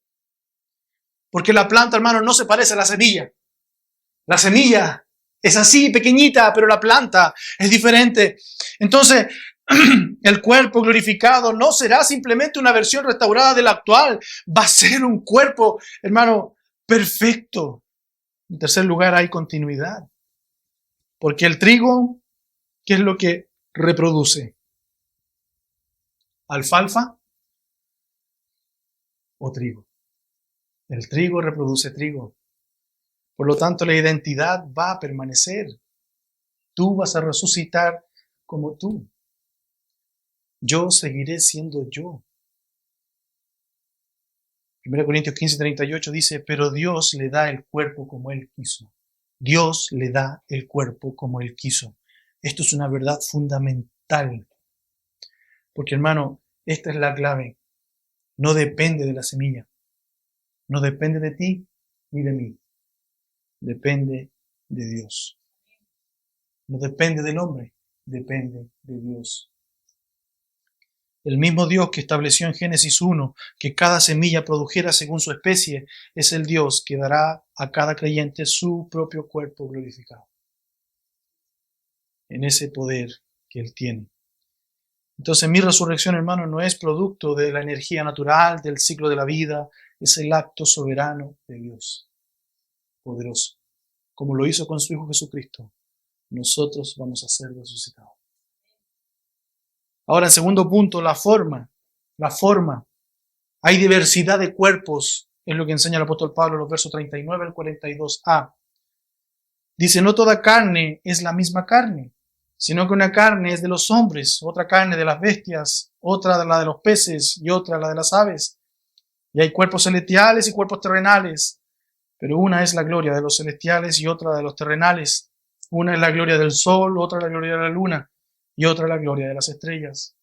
porque la planta, hermano, no se parece a la semilla. La semilla es así, pequeñita, pero la planta es diferente. Entonces, el cuerpo glorificado no será simplemente una versión restaurada del actual, va a ser un cuerpo, hermano, perfecto. En tercer lugar, hay continuidad. Porque el trigo, ¿qué es lo que reproduce? ¿Alfalfa o trigo? El trigo reproduce trigo. Por lo tanto, la identidad va a permanecer. Tú vas a resucitar como tú. Yo seguiré siendo yo. 1 Corintios 15:38 dice: pero Dios le da el cuerpo como Él quiso. Dios le da el cuerpo como Él quiso. Esto es una verdad fundamental. Porque, hermano, esta es la clave. No depende de la semilla. No depende de ti ni de mí. Depende de Dios. No depende del hombre. Depende de Dios. El mismo Dios que estableció en Génesis 1 que cada semilla produjera según su especie, es el Dios que dará a cada creyente su propio cuerpo glorificado. En ese poder que Él tiene. Entonces mi resurrección, hermano, no es producto de la energía natural, del ciclo de la vida, es el acto soberano de Dios, poderoso. Como lo hizo con su Hijo Jesucristo, nosotros vamos a ser resucitados. Ahora, en segundo punto, la forma. La forma. Hay diversidad de cuerpos, es lo que enseña el apóstol Pablo en los versos 39 al 42a. Dice, no toda carne es la misma carne, sino que una carne es de los hombres, otra carne de las bestias, otra de la de los peces y otra la de las aves. Y hay cuerpos celestiales y cuerpos terrenales, pero una es la gloria de los celestiales y otra de los terrenales. Una es la gloria del sol, otra la gloria de la luna y otra la gloria de las estrellas.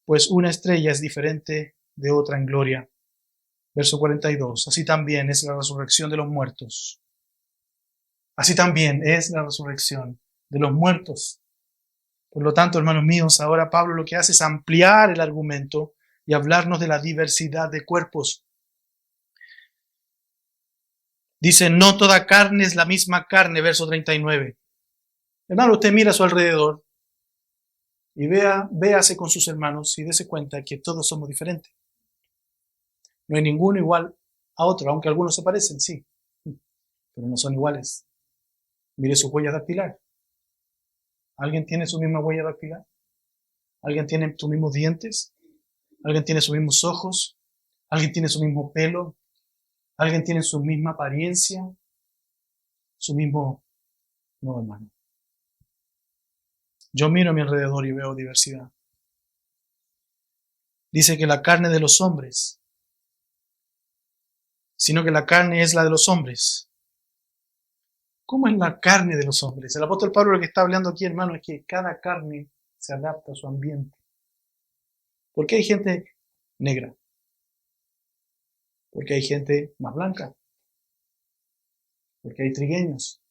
Pues una estrella es diferente de otra en gloria. Verso 42. Así también es la resurrección de los muertos. Así también es la resurrección de los muertos. Por lo tanto, hermanos míos, ahora Pablo lo que hace es ampliar el argumento y hablarnos de la diversidad de cuerpos. Dice, no toda carne es la misma carne, verso 39. Hermano, usted mira a su alrededor y véase con sus hermanos y dése cuenta que todos somos diferentes. No hay ninguno igual a otro, aunque algunos se parecen, sí, pero no son iguales. Mire su huella dactilar. ¿Alguien tiene su misma huella dactilar? ¿Alguien tiene sus mismos dientes? ¿Alguien tiene sus mismos ojos? ¿Alguien tiene su mismo pelo? ¿Alguien tiene su misma apariencia? ¿Su mismo? No, hermano. Yo miro a mi alrededor y veo diversidad. Dice que la carne de los hombres, sino que la carne es la de los hombres. ¿Cómo es la carne de los hombres? El apóstol Pablo lo que está hablando aquí, hermano, es que cada carne se adapta a su ambiente. ¿Por qué hay gente negra? Porque hay gente más blanca. Porque hay trigueños.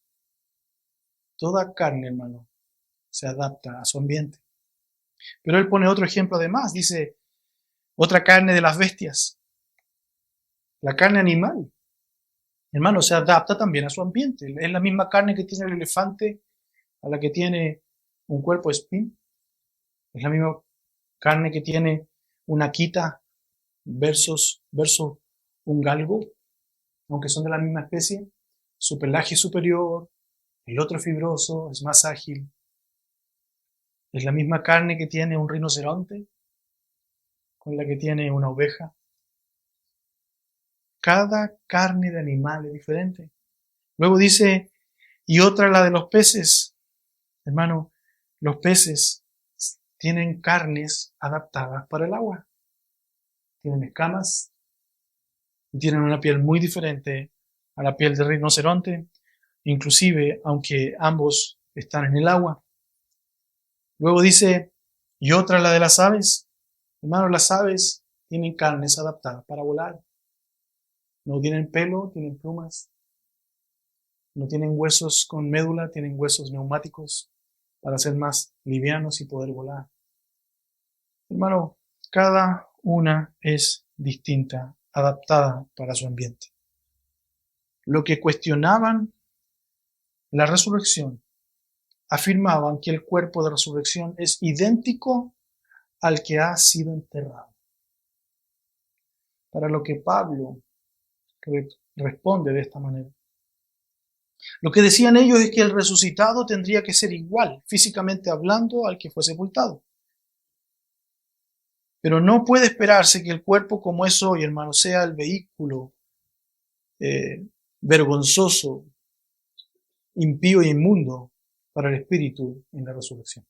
Toda carne, hermano, se adapta a su ambiente. Pero él pone otro ejemplo además. Dice, otra carne de las bestias. La carne animal. Hermano, se adapta también a su ambiente. Es la misma carne que tiene el elefante a la que tiene un cuerpo espín. Es la misma carne que tiene una quita versus un galgo, aunque son de la misma especie. Su pelaje es superior, el otro es fibroso, es más ágil. Es la misma carne que tiene un rinoceronte con la que tiene una oveja. Cada carne de animal es diferente. Luego dice, y otra la de los peces. Hermano, los peces tienen carnes adaptadas para el agua. Tienen escamas y tienen una piel muy diferente a la piel del rinoceronte, inclusive aunque ambos están en el agua. Luego dice, y otra la de las aves. Hermano, las aves tienen carnes adaptadas para volar. No tienen pelo, tienen plumas. No tienen huesos con médula, tienen huesos neumáticos para ser más livianos y poder volar. Hermano, cada una es distinta, adaptada para su ambiente. Lo que cuestionaban la resurrección, afirmaban que el cuerpo de resurrección es idéntico al que ha sido enterrado. Para lo que Pablo responde de esta manera. Lo que decían ellos es que el resucitado tendría que ser igual, físicamente hablando, al que fue sepultado. Pero no puede esperarse que el cuerpo como es hoy, hermano, sea el vehículo vergonzoso, impío e inmundo para el espíritu en la resurrección.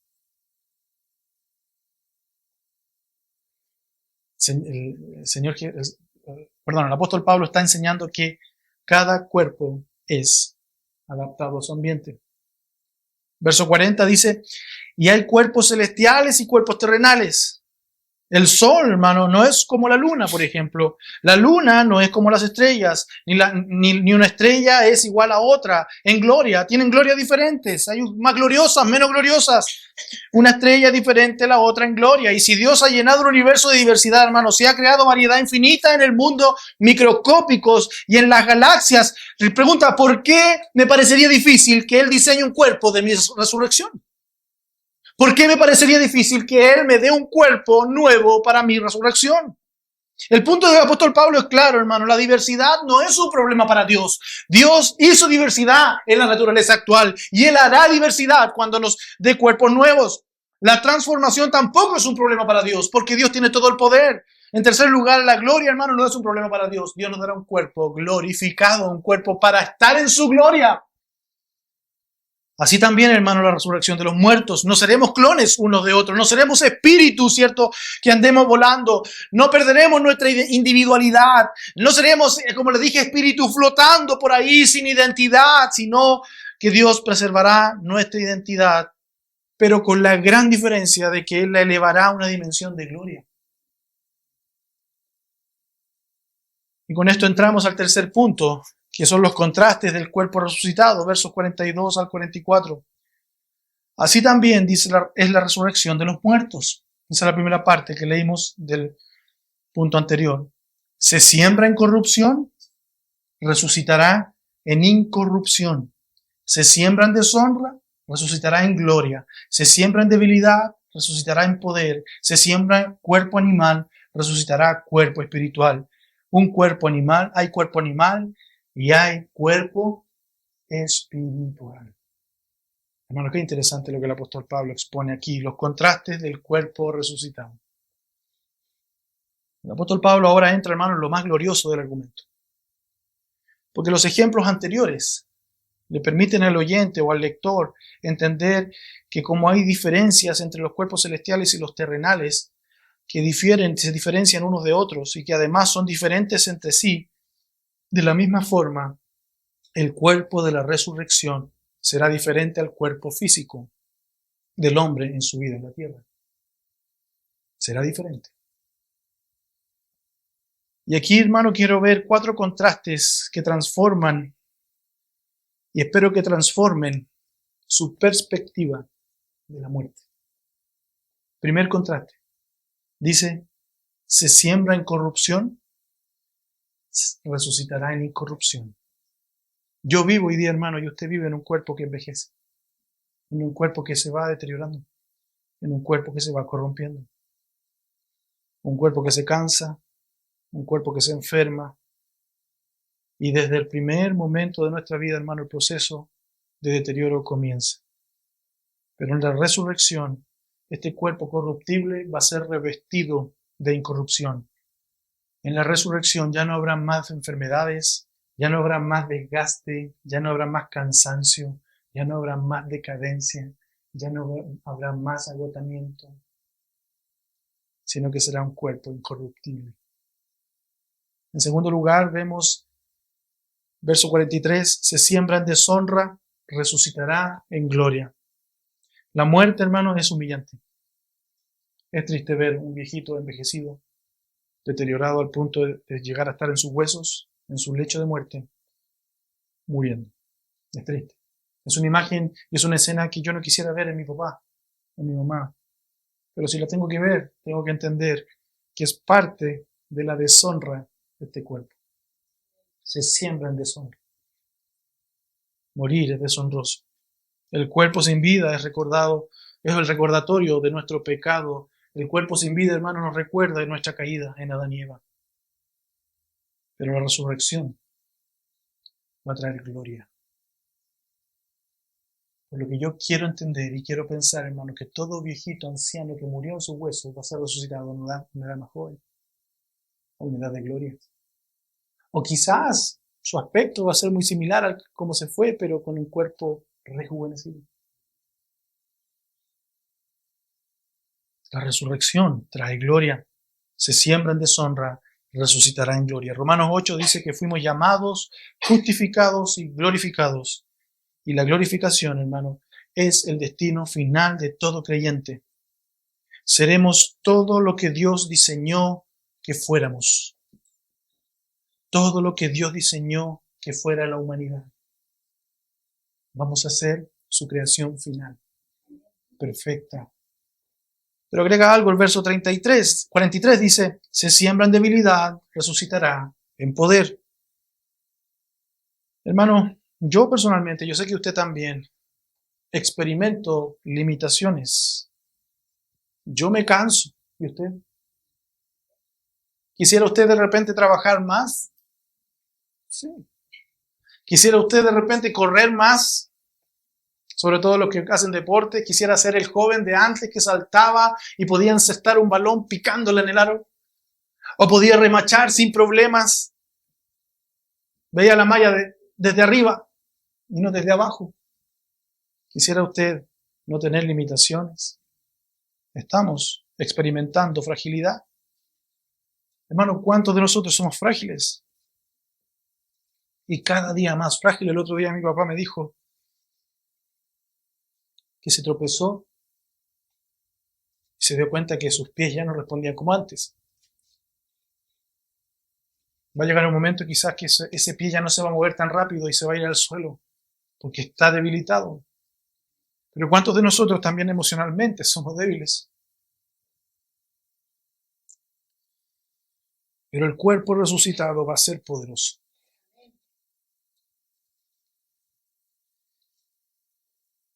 El apóstol Pablo está enseñando que cada cuerpo es adaptado a su ambiente. Verso 40 dice, y hay cuerpos celestiales y cuerpos terrenales. El sol, hermano, no es como la luna, por ejemplo. La luna no es como las estrellas, ni una estrella es igual a otra en gloria. Tienen glorias diferentes. Hay más gloriosas, menos gloriosas. Una estrella es diferente a la otra en gloria. Y si Dios ha llenado el universo de diversidad, hermano, si ha creado variedad infinita en el mundo, microscópicos y en las galaxias, le pregunta, ¿por qué me parecería difícil que Él diseñe un cuerpo de mi resurrección? ¿Por qué me parecería difícil que Él me dé un cuerpo nuevo para mi resurrección? El punto del apóstol Pablo es claro, hermano. La diversidad no es un problema para Dios. Dios hizo diversidad en la naturaleza actual y Él hará diversidad cuando nos dé cuerpos nuevos. La transformación tampoco es un problema para Dios porque Dios tiene todo el poder. En tercer lugar, la gloria, hermano, no es un problema para Dios. Dios nos dará un cuerpo glorificado, un cuerpo para estar en su gloria. Así también, hermano, la resurrección de los muertos. No seremos clones unos de otros. No seremos espíritus, ¿cierto? Que andemos volando. No perderemos nuestra individualidad. No seremos, como les dije, espíritus flotando por ahí sin identidad, sino que Dios preservará nuestra identidad, pero con la gran diferencia de que Él la elevará a una dimensión de gloria. Y con esto entramos al tercer punto, que son los contrastes del cuerpo resucitado, versos 42 al 44. Así también, dice, es la resurrección de los muertos. Esa es la primera parte que leímos del punto anterior. Se siembra en corrupción, resucitará en incorrupción. Se siembra en deshonra, resucitará en gloria. Se siembra en debilidad, resucitará en poder. Se siembra en cuerpo animal, resucitará cuerpo espiritual. Un cuerpo animal, hay cuerpo animal y hay cuerpo espiritual. Hermano, qué interesante lo que el apóstol Pablo expone aquí, los contrastes del cuerpo resucitado. El apóstol Pablo ahora entra, hermano, en lo más glorioso del argumento. Porque los ejemplos anteriores le permiten al oyente o al lector entender que como hay diferencias entre los cuerpos celestiales y los terrenales, que se diferencian unos de otros y que además son diferentes entre sí, de la misma forma, el cuerpo de la resurrección será diferente al cuerpo físico del hombre en su vida en la tierra. Será diferente. Y aquí, hermano, quiero ver 4 contrastes que transforman y espero que transformen su perspectiva de la muerte. Primer contraste. Dice, se siembra en corrupción, resucitará en incorrupción. Yo vivo hoy día, hermano, y usted vive en un cuerpo que envejece, en un cuerpo que se va deteriorando, en un cuerpo que se va corrompiendo, un cuerpo que se cansa, un cuerpo que se enferma. Y desde el primer momento de nuestra vida, hermano, el proceso de deterioro comienza. Pero en la resurrección, este cuerpo corruptible va a ser revestido de incorrupción. En la resurrección ya no habrá más enfermedades, ya no habrá más desgaste, ya no habrá más cansancio, ya no habrá más decadencia, ya no habrá más agotamiento, sino que será un cuerpo incorruptible. En segundo lugar, vemos verso 43, se siembra en deshonra, resucitará en gloria. La muerte, hermanos, es humillante. Es triste ver un viejito envejecido, deteriorado al punto de llegar a estar en sus huesos, en su lecho de muerte, muriendo. Es triste. Es una imagen y es una escena que yo no quisiera ver en mi papá, en mi mamá. Pero si la tengo que ver, tengo que entender que es parte de la deshonra de este cuerpo. Se siembra en deshonra. Morir es deshonroso. El cuerpo sin vida es recordado, es el recordatorio de nuestro pecado. El cuerpo sin vida, hermano, nos recuerda de nuestra caída en Adán y Eva. Pero la resurrección va a traer gloria. Por lo que yo quiero entender y quiero pensar, hermano, que todo viejito anciano que murió en sus huesos va a ser resucitado en una edad más joven, a una edad de gloria. O quizás su aspecto va a ser muy similar a cómo se fue, pero con un cuerpo rejuvenecido. La resurrección trae gloria, se siembra en deshonra, resucitará en gloria. Romanos 8 dice que fuimos llamados, justificados y glorificados. Y la glorificación, hermano, es el destino final de todo creyente. Seremos todo lo que Dios diseñó que fuéramos. Todo lo que Dios diseñó que fuera la humanidad. Vamos a ser su creación final, perfecta. Pero agrega algo el verso 43 dice, se siembra en debilidad, resucitará en poder. Hermano, yo personalmente, yo sé que usted también, experimento limitaciones. Yo me canso. ¿Y usted? ¿Quisiera usted de repente trabajar más? Sí. ¿Quisiera usted de repente correr más? Sobre todo los que hacen deporte. ¿Quisiera ser el joven de antes que saltaba y podía encestar un balón picándole en el aro? ¿O podía remachar sin problemas? Veía la malla desde arriba y no desde abajo. ¿Quisiera usted no tener limitaciones? Estamos experimentando fragilidad. Hermano, ¿cuántos de nosotros somos frágiles? Y cada día más frágil. El otro día mi papá me dijo que se tropezó y se dio cuenta que sus pies ya no respondían como antes. Va a llegar un momento quizás que ese pie ya no se va a mover tan rápido y se va a ir al suelo porque está debilitado. Pero ¿cuántos de nosotros también emocionalmente somos débiles? Pero el cuerpo resucitado va a ser poderoso.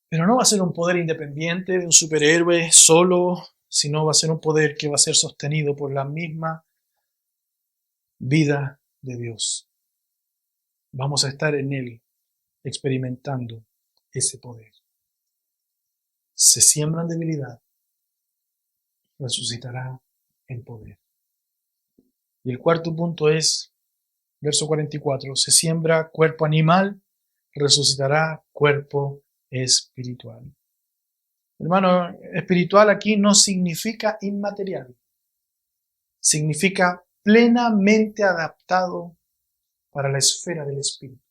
Pero no va a ser un poder independiente de un superhéroe solo, sino va a ser un poder que va a ser sostenido por la misma vida de Dios. Vamos a estar en Él experimentando ese poder. Se siembra en debilidad, resucitará en poder. Y el cuarto punto es, verso 44, se siembra cuerpo animal, resucitará cuerpo espiritual. Hermano, espiritual aquí no significa inmaterial. Significa plenamente adaptado para la esfera del espíritu.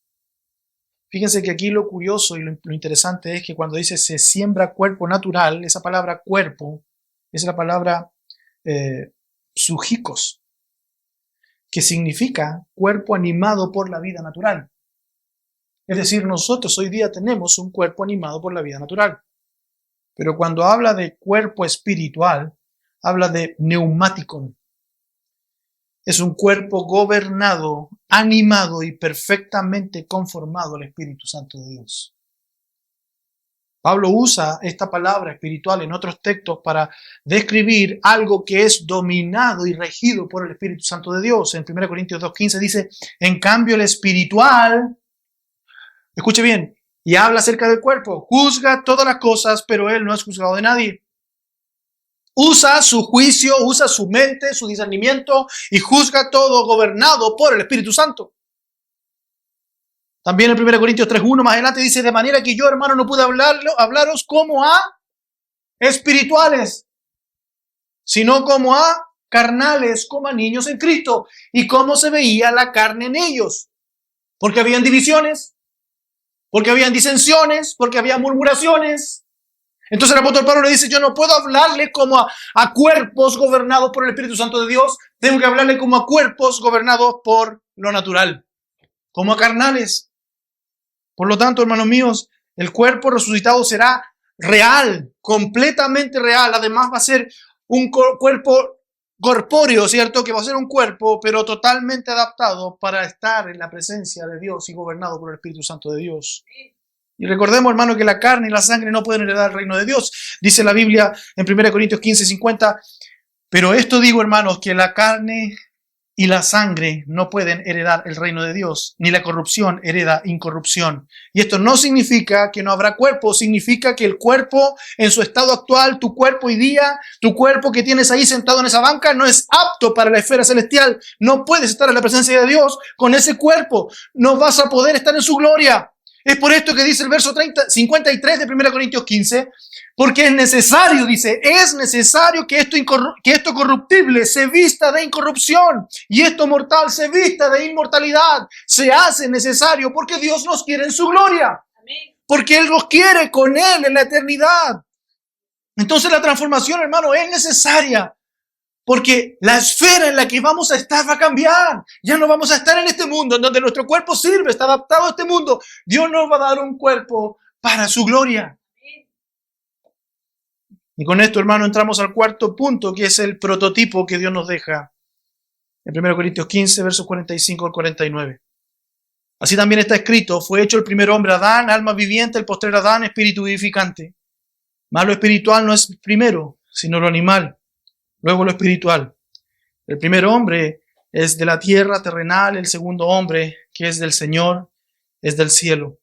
Fíjense que aquí lo curioso y lo interesante es que cuando dice se siembra cuerpo natural, esa palabra cuerpo es la palabra psúgicos, que significa cuerpo animado por la vida natural. Es decir, nosotros hoy día tenemos un cuerpo animado por la vida natural. Pero cuando habla de cuerpo espiritual, habla de pneumáticon. Es un cuerpo gobernado, animado y perfectamente conformado al Espíritu Santo de Dios. Pablo usa esta palabra espiritual en otros textos para describir algo que es dominado y regido por el Espíritu Santo de Dios. En 1 Corintios 2:15 dice, en cambio el espiritual, escuche bien, y habla acerca del cuerpo, juzga todas las cosas, pero él no es juzgado de nadie. Usa su juicio, usa su mente, su discernimiento y juzga todo gobernado por el Espíritu Santo. También en 1 Corintios 3:1 más adelante dice, de manera que yo, hermano, no pude hablaros como a espirituales, sino como a carnales, como a niños en Cristo. ¿Y cómo se veía la carne en ellos? Porque habían divisiones, porque habían disensiones, porque había murmuraciones. Entonces el apóstol Pablo le dice, yo no puedo hablarle como a cuerpos gobernados por el Espíritu Santo de Dios, tengo que hablarle como a cuerpos gobernados por lo natural, como a carnales. Por lo tanto, hermanos míos, el cuerpo resucitado será real, completamente real. Además va a ser un cuerpo corpóreo, ¿cierto? Que va a ser un cuerpo, pero totalmente adaptado para estar en la presencia de Dios y gobernado por el Espíritu Santo de Dios. Y recordemos, hermano, que la carne y la sangre no pueden heredar el reino de Dios. Dice la Biblia en 1 Corintios 15:50, pero esto digo, hermanos, que la carne y la sangre no pueden heredar el reino de Dios, ni la corrupción hereda incorrupción. Y esto no significa que no habrá cuerpo, significa que el cuerpo en su estado actual, tu cuerpo hoy día, tu cuerpo que tienes ahí sentado en esa banca, no es apto para la esfera celestial. No puedes estar en la presencia de Dios con ese cuerpo. No vas a poder estar en su gloria. Es por esto que dice el verso 53 de 1 Corintios 15, porque es necesario, dice, es necesario que esto corruptible se vista de incorrupción y esto mortal se vista de inmortalidad. Se hace necesario porque Dios nos quiere en su gloria. Amén. Porque Él nos quiere con Él en la eternidad. Entonces la transformación, hermano, es necesaria. Porque la esfera en la que vamos a estar va a cambiar. Ya no vamos a estar en este mundo en donde nuestro cuerpo sirve, está adaptado a este mundo. Dios nos va a dar un cuerpo para su gloria. Y con esto, hermano, entramos al cuarto punto, que es el prototipo que Dios nos deja. En 1 Corintios 15, versos 45 al 49. Así también está escrito, fue hecho el primer hombre Adán, alma viviente, el postrer Adán, espíritu vivificante. Mas lo espiritual no es primero, sino lo animal, luego lo espiritual. El primer hombre es de la tierra terrenal, el segundo hombre, que es del Señor, es del cielo.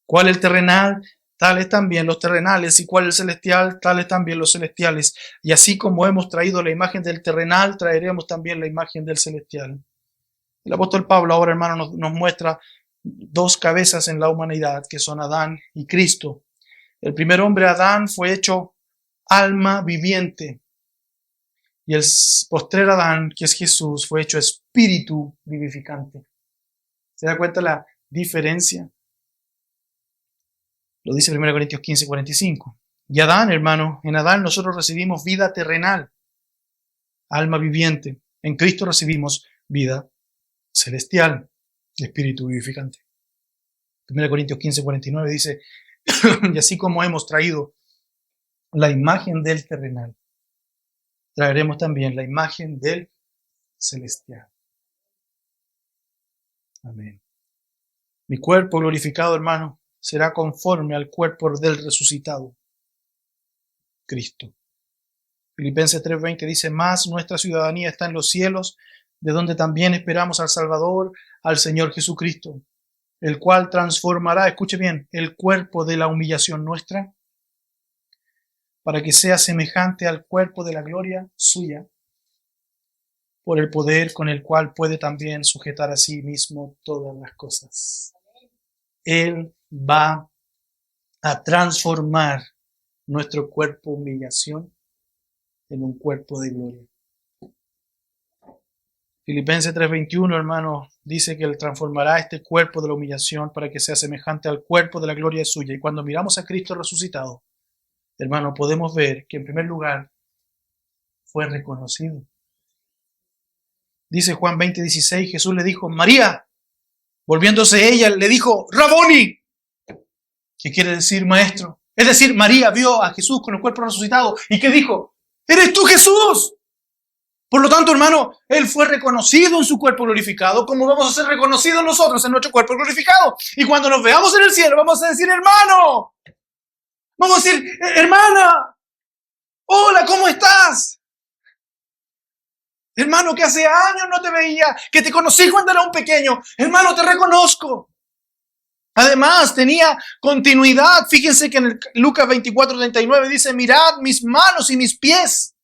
¿Cuál es el terrenal? Tales también los terrenales. ¿Y cuál es el celestial? Tales también los celestiales. Y así como hemos traído la imagen del terrenal, traeremos también la imagen del celestial. El apóstol Pablo ahora, hermano, nos muestra dos cabezas en la humanidad, que son Adán y Cristo. El primer hombre, Adán, fue hecho alma viviente. Y el postrer Adán, que es Jesús, fue hecho espíritu vivificante. ¿Se da cuenta la diferencia? Lo dice 1 Corintios 15, 45. Y Adán, hermano, en Adán nosotros recibimos vida terrenal, alma viviente. En Cristo recibimos vida celestial, espíritu vivificante. 1 Corintios 15, 49 dice, y así como hemos traído la imagen del terrenal, traeremos también la imagen del celestial. Amén. Mi cuerpo glorificado, hermano, será conforme al cuerpo del resucitado, Cristo. Filipenses 3:20 dice, más nuestra ciudadanía está en los cielos, de donde también esperamos al Salvador, al Señor Jesucristo, el cual transformará, escuche bien, el cuerpo de la humillación nuestra, para que sea semejante al cuerpo de la gloria suya, por el poder con el cual puede también sujetar a sí mismo todas las cosas. Él va a transformar nuestro cuerpo de humillación en un cuerpo de gloria. Filipenses 3:21, hermano, dice que Él transformará este cuerpo de la humillación para que sea semejante al cuerpo de la gloria suya. Y cuando miramos a Cristo resucitado, hermano, podemos ver que en primer lugar fue reconocido. Dice Juan 20:16, Jesús le dijo, María. Volviéndose ella, le dijo, Raboni, que quiere decir maestro. Es decir, María vio a Jesús con el cuerpo resucitado. ¿Y qué dijo? ¡Eres tú, Jesús! Por lo tanto, hermano, Él fue reconocido en su cuerpo glorificado, como vamos a ser reconocidos nosotros en nuestro cuerpo glorificado. Y cuando nos veamos en el cielo, vamos a decir, hermano. Vamos a decir, hermana. Hola, ¿cómo estás? Hermano, que hace años no te veía, que te conocí cuando era un pequeño. Hermano, te reconozco. Además, tenía continuidad. Fíjense que en Lucas 24:39 dice, mirad mis manos y mis pies.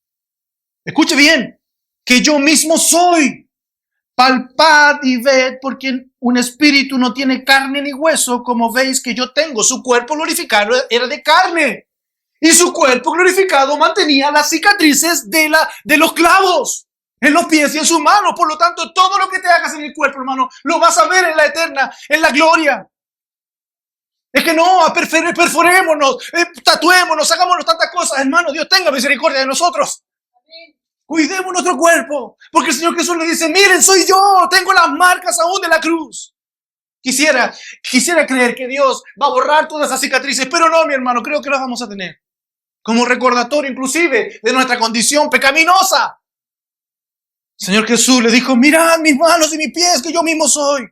Escuche bien, que yo mismo soy. Palpad y ved, porque un espíritu no tiene carne ni hueso, como veis que yo tengo. Su cuerpo glorificado era de carne. Y su cuerpo glorificado mantenía las cicatrices de los clavos en los pies y en sus manos. Por lo tanto, todo lo que te hagas en el cuerpo, hermano, lo vas a ver en la eterna, en la gloria. Es que no, perforémonos, tatuémonos, hagámonos tantas cosas. Hermano, Dios tenga misericordia de nosotros. Cuidemos nuestro cuerpo, porque el Señor Jesús le dice, miren, soy yo, tengo las marcas aún de la cruz. Quisiera creer que Dios va a borrar todas esas cicatrices, pero no, mi hermano, creo que las vamos a tener. Como recordatorio inclusive de nuestra condición pecaminosa. El Señor Jesús le dijo, mirad mis manos y mis pies, que yo mismo soy.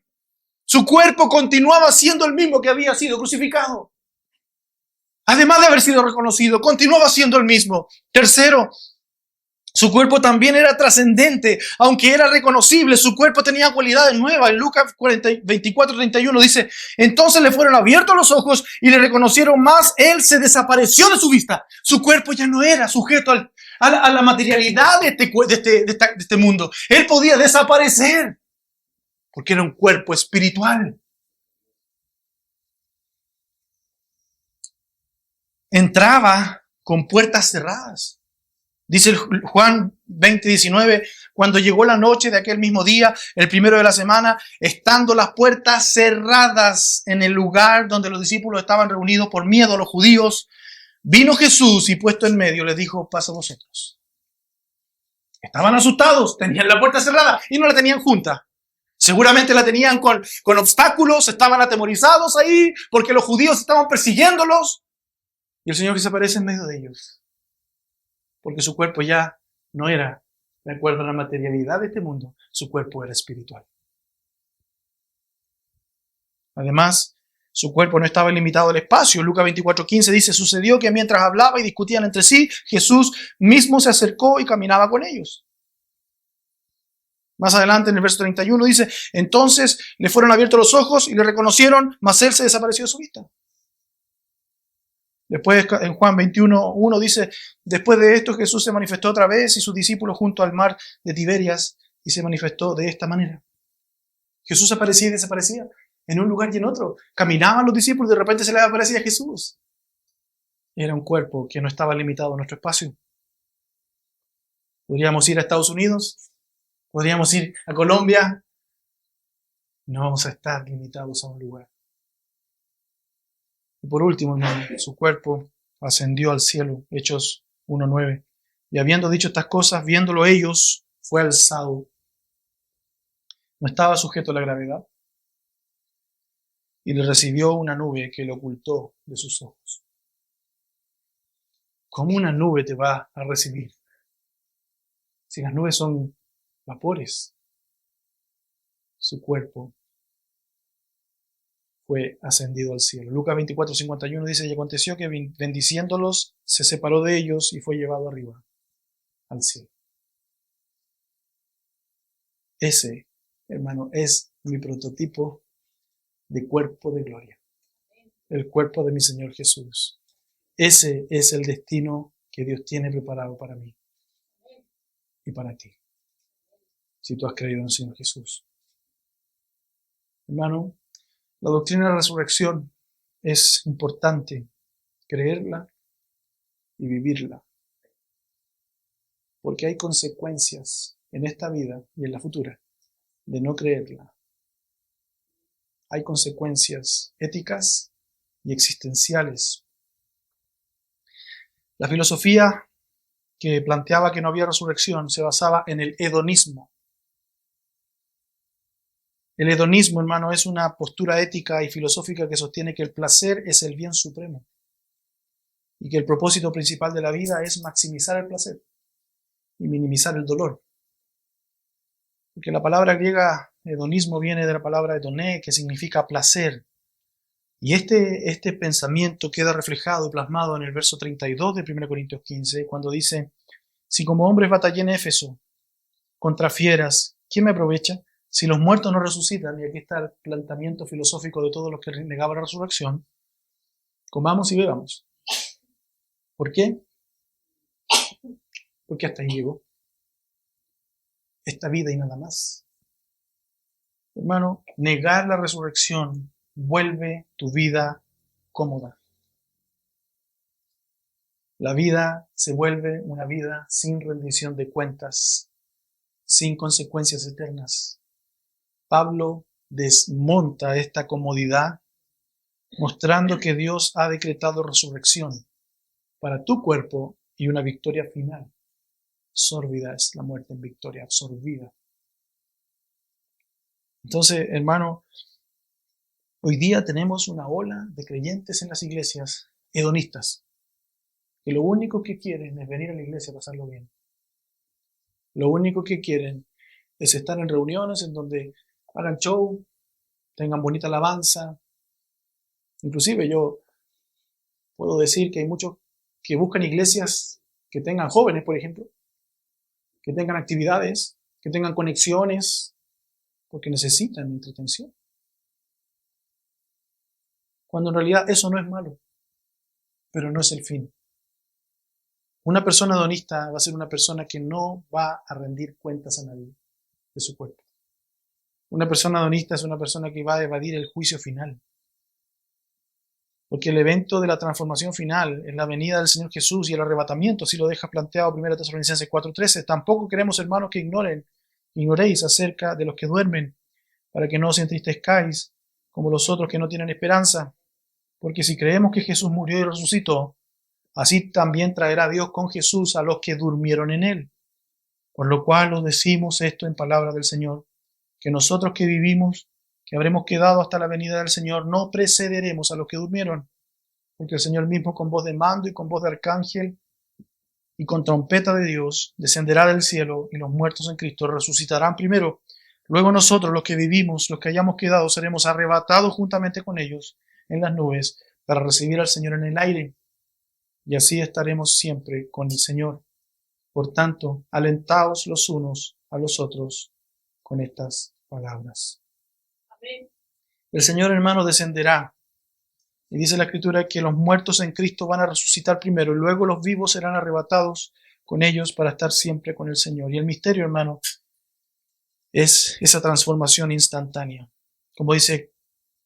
Su cuerpo continuaba siendo el mismo que había sido crucificado. Además de haber sido reconocido, continuaba siendo el mismo. Tercero, su cuerpo también era trascendente, aunque era reconocible, su cuerpo tenía cualidades nuevas. En Lucas 24:31 dice, entonces le fueron abiertos los ojos y le reconocieron más, él se desapareció de su vista. Su cuerpo ya no era sujeto a la materialidad de este mundo. Él podía desaparecer, porque era un cuerpo espiritual. Entraba con puertas cerradas. Dice Juan 20:19, cuando llegó la noche de aquel mismo día, el primero de la semana, estando las puertas cerradas en el lugar donde los discípulos estaban reunidos por miedo a los judíos, vino Jesús y puesto en medio les dijo, pasa vosotros. Estaban asustados, tenían la puerta cerrada y no la tenían junta. Seguramente la tenían con obstáculos, estaban atemorizados ahí porque los judíos estaban persiguiéndolos. Y el Señor desaparece en medio de ellos. Porque su cuerpo ya no era de acuerdo a la materialidad de este mundo, su cuerpo era espiritual. Además, su cuerpo no estaba limitado al espacio. Lucas 24:15 dice, sucedió que mientras hablaba y discutían entre sí, Jesús mismo se acercó y caminaba con ellos. Más adelante, en el verso 31, dice, entonces le fueron abiertos los ojos y le reconocieron, mas él se desapareció de su vista. Después, en Juan 21:1 dice, después de esto Jesús se manifestó otra vez y sus discípulos junto al mar de Tiberias y se manifestó de esta manera. Jesús aparecía y desaparecía en un lugar y en otro. Caminaban los discípulos y de repente se les aparecía Jesús. Era un cuerpo que no estaba limitado a nuestro espacio. Podríamos ir a Estados Unidos, podríamos ir a Colombia. No vamos a estar limitados a un lugar. Y por último, hermano, su cuerpo ascendió al cielo, Hechos 1:9. Y habiendo dicho estas cosas, viéndolo ellos, fue alzado. No estaba sujeto a la gravedad. Y le recibió una nube que le ocultó de sus ojos. ¿Cómo una nube te va a recibir? Si las nubes son vapores. Su cuerpo fue ascendido al cielo. Lucas 24:51 dice, y aconteció que bendiciéndolos, se separó de ellos y fue llevado arriba al cielo. Ese, hermano, es mi prototipo de cuerpo de gloria. El cuerpo de mi Señor Jesús. Ese es el destino que Dios tiene preparado para mí y para ti, si tú has creído en el Señor Jesús. Hermano, la doctrina de la resurrección es importante creerla y vivirla, porque hay consecuencias en esta vida y en la futura de no creerla. Hay consecuencias éticas y existenciales. La filosofía que planteaba que no había resurrección se basaba en el hedonismo. El hedonismo, hermano, es una postura ética y filosófica que sostiene que el placer es el bien supremo y que el propósito principal de la vida es maximizar el placer y minimizar el dolor. Porque la palabra griega hedonismo viene de la palabra hedoné, que significa placer. Y este pensamiento queda reflejado y plasmado en el verso 32 de 1 Corintios 15, cuando dice, si como hombres batallé en Éfeso contra fieras, ¿quién me aprovecha? Si los muertos no resucitan, y aquí está el planteamiento filosófico de todos los que negaban la resurrección, comamos y bebamos. ¿Por qué? Porque hasta ahí llegó esta vida y nada más. Hermano, negar la resurrección vuelve tu vida cómoda. La vida se vuelve una vida sin rendición de cuentas, sin consecuencias eternas. Pablo desmonta esta comodidad, mostrando que Dios ha decretado resurrección para tu cuerpo y una victoria final. Sórbida es la muerte en victoria, absorbida. Entonces, hermano, hoy día tenemos una ola de creyentes en las iglesias hedonistas, que lo único que quieren es venir a la iglesia a pasarlo bien. Lo único que quieren es estar en reuniones en donde hagan show, tengan bonita alabanza. Inclusive yo puedo decir que hay muchos que buscan iglesias que tengan jóvenes, por ejemplo, que tengan actividades, que tengan conexiones, porque necesitan entretención. Cuando en realidad eso no es malo, pero no es el fin. Una persona hedonista va a ser una persona que no va a rendir cuentas a nadie de su cuerpo. Una persona hedonista es una persona que va a evadir el juicio final. Porque el evento de la transformación final es la venida del Señor Jesús y el arrebatamiento, así lo deja planteado 1 Tesalonicenses 4:13. Tampoco queremos, hermanos, que ignoréis acerca de los que duermen, para que no os entristezcáis como los otros que no tienen esperanza. Porque si creemos que Jesús murió y resucitó, así también traerá Dios con Jesús a los que durmieron en él. Por lo cual os decimos esto en palabra del Señor, que nosotros que vivimos, que habremos quedado hasta la venida del Señor, no precederemos a los que durmieron, porque el Señor mismo con voz de mando y con voz de arcángel y con trompeta de Dios descenderá del cielo y los muertos en Cristo resucitarán primero. Luego nosotros, los que vivimos, los que hayamos quedado, seremos arrebatados juntamente con ellos en las nubes para recibir al Señor en el aire. Y así estaremos siempre con el Señor. Por tanto, alentaos los unos a los otros con estas palabras. Amén. El Señor, hermano, descenderá. Y dice la Escritura que los muertos en Cristo van a resucitar primero, y luego los vivos serán arrebatados con ellos para estar siempre con el Señor. Y el misterio, hermano, es esa transformación instantánea. Como dice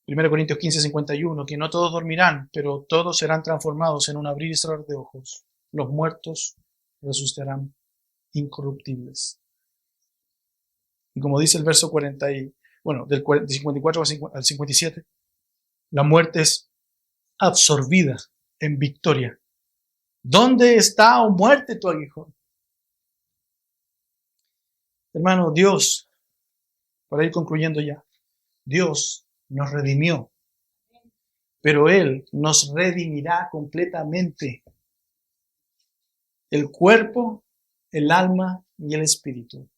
1 Corintios 15:51, que no todos dormirán, pero todos serán transformados en un abrir y cerrar de ojos. Los muertos resucitarán incorruptibles. Y como dice el verso del 54 al 57, la muerte es absorbida en victoria. ¿Dónde está, oh muerte, tu aguijón? Hermano, Dios, para ir concluyendo ya, Dios nos redimió, pero Él nos redimirá completamente. El cuerpo, el alma y el espíritu.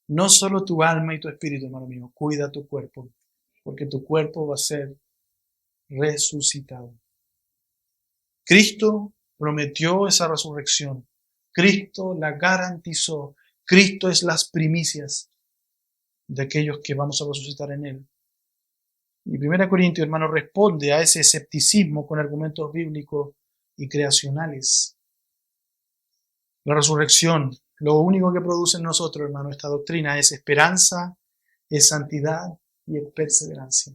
No solo tu alma y tu espíritu, hermano mío, cuida tu cuerpo, porque tu cuerpo va a ser resucitado. Cristo prometió esa resurrección. Cristo la garantizó. Cristo es las primicias de aquellos que vamos a resucitar en Él. Y 1 Corintios, hermano, responde a ese escepticismo con argumentos bíblicos y creacionales. La resurrección, lo único que produce en nosotros, hermano, esta doctrina es esperanza, es santidad y es perseverancia.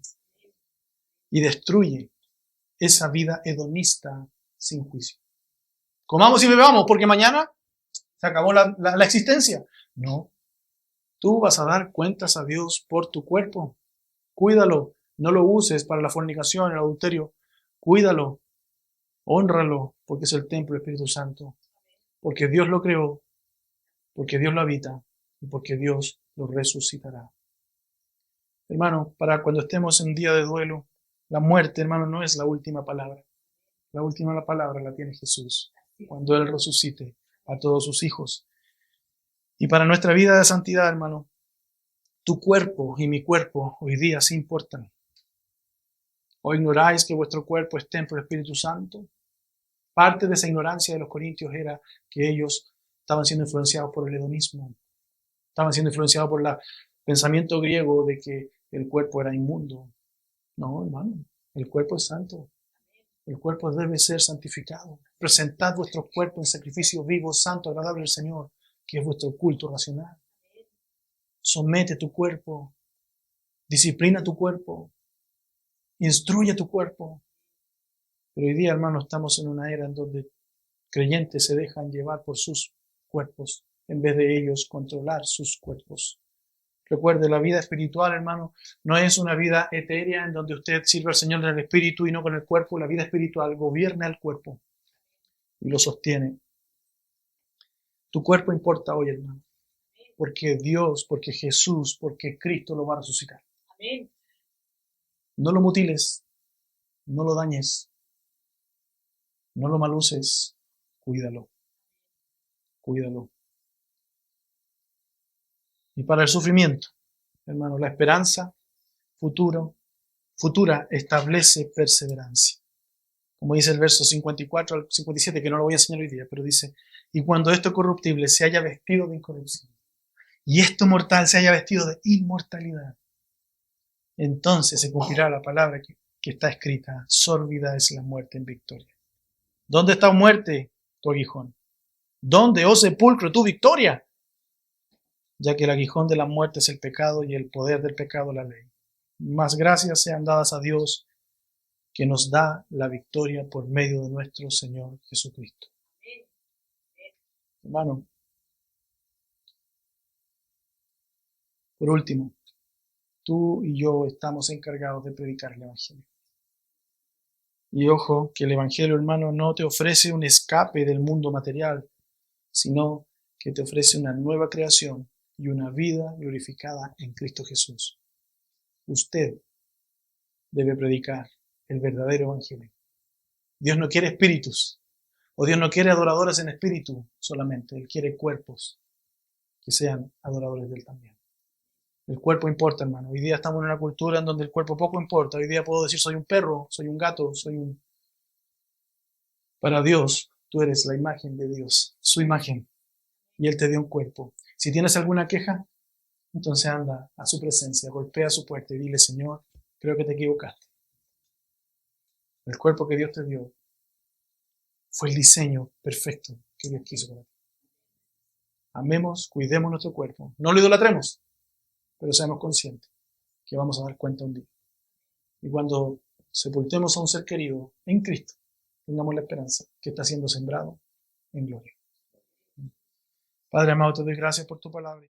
Y destruye esa vida hedonista sin juicio. Comamos y bebamos porque mañana se acabó la existencia. No. Tú vas a dar cuentas a Dios por tu cuerpo. Cuídalo. No lo uses para la fornicación, el adulterio. Cuídalo. Hónralo porque es el templo del Espíritu Santo. Porque Dios lo creó. Porque Dios lo habita. Y porque Dios lo resucitará. Hermano, para cuando estemos en día de duelo, la muerte, hermano, no es la última palabra. La última palabra la tiene Jesús cuando Él resucite a todos sus hijos. Y para nuestra vida de santidad, hermano, tu cuerpo y mi cuerpo hoy día sí importan. ¿O ignoráis que vuestro cuerpo es templo del Espíritu Santo? Parte de esa ignorancia de los corintios era que ellos estaban siendo influenciados por el hedonismo. Estaban siendo influenciados por el pensamiento griego de que el cuerpo era inmundo. No, hermano, el cuerpo es santo. El cuerpo debe ser santificado. Presentad vuestro cuerpo en sacrificio vivo, santo, agradable al Señor, que es vuestro culto racional. Somete tu cuerpo, disciplina tu cuerpo, instruye tu cuerpo. Pero hoy día, hermano, estamos en una era en donde creyentes se dejan llevar por sus cuerpos en vez de ellos controlar sus cuerpos. Recuerde, la vida espiritual, hermano, no es una vida etérea en donde usted sirve al Señor en el espíritu y no con el cuerpo. La vida espiritual gobierna el cuerpo y lo sostiene. Tu cuerpo importa hoy, hermano, porque Dios, porque Jesús, porque Cristo lo va a resucitar. Amén. No lo mutiles, no lo dañes, no lo maluces, cuídalo, cuídalo. Y para el sufrimiento, hermano, la esperanza futura establece perseverancia. Como dice el verso 54 al 57, que no lo voy a enseñar hoy día, pero dice, y cuando esto corruptible se haya vestido de incorrupción, y esto mortal se haya vestido de inmortalidad, entonces se cumplirá la palabra que está escrita, sórbida es la muerte en victoria. ¿Dónde está muerte, tu aguijón? ¿Dónde, oh sepulcro, tu victoria? Ya que el aguijón de la muerte es el pecado y el poder del pecado la ley. Mas gracias sean dadas a Dios que nos da la victoria por medio de nuestro Señor Jesucristo. Hermano, por último, tú y yo estamos encargados de predicar el Evangelio. Y ojo, que el Evangelio, hermano, no te ofrece un escape del mundo material, sino que te ofrece una nueva creación y una vida glorificada en Cristo Jesús. Usted debe predicar el verdadero Evangelio. Dios no quiere espíritus, o Dios no quiere adoradores en espíritu solamente, Él quiere cuerpos que sean adoradores de Él también. El cuerpo importa, hermano. Hoy día estamos en una cultura en donde el cuerpo poco importa. Hoy día puedo decir soy un perro, soy un gato, soy un... Para Dios, tú eres la imagen de Dios, su imagen. Y Él te dio un cuerpo. Si tienes alguna queja, entonces anda a su presencia, golpea su puerta y dile, Señor, creo que te equivocaste. El cuerpo que Dios te dio fue el diseño perfecto que Dios quiso para ti. Amemos, cuidemos nuestro cuerpo. No lo idolatremos, pero seamos conscientes que vamos a dar cuenta un día. Y cuando sepultemos a un ser querido en Cristo, tengamos la esperanza que está siendo sembrado en gloria. Padre amado, te doy gracias por tu palabra.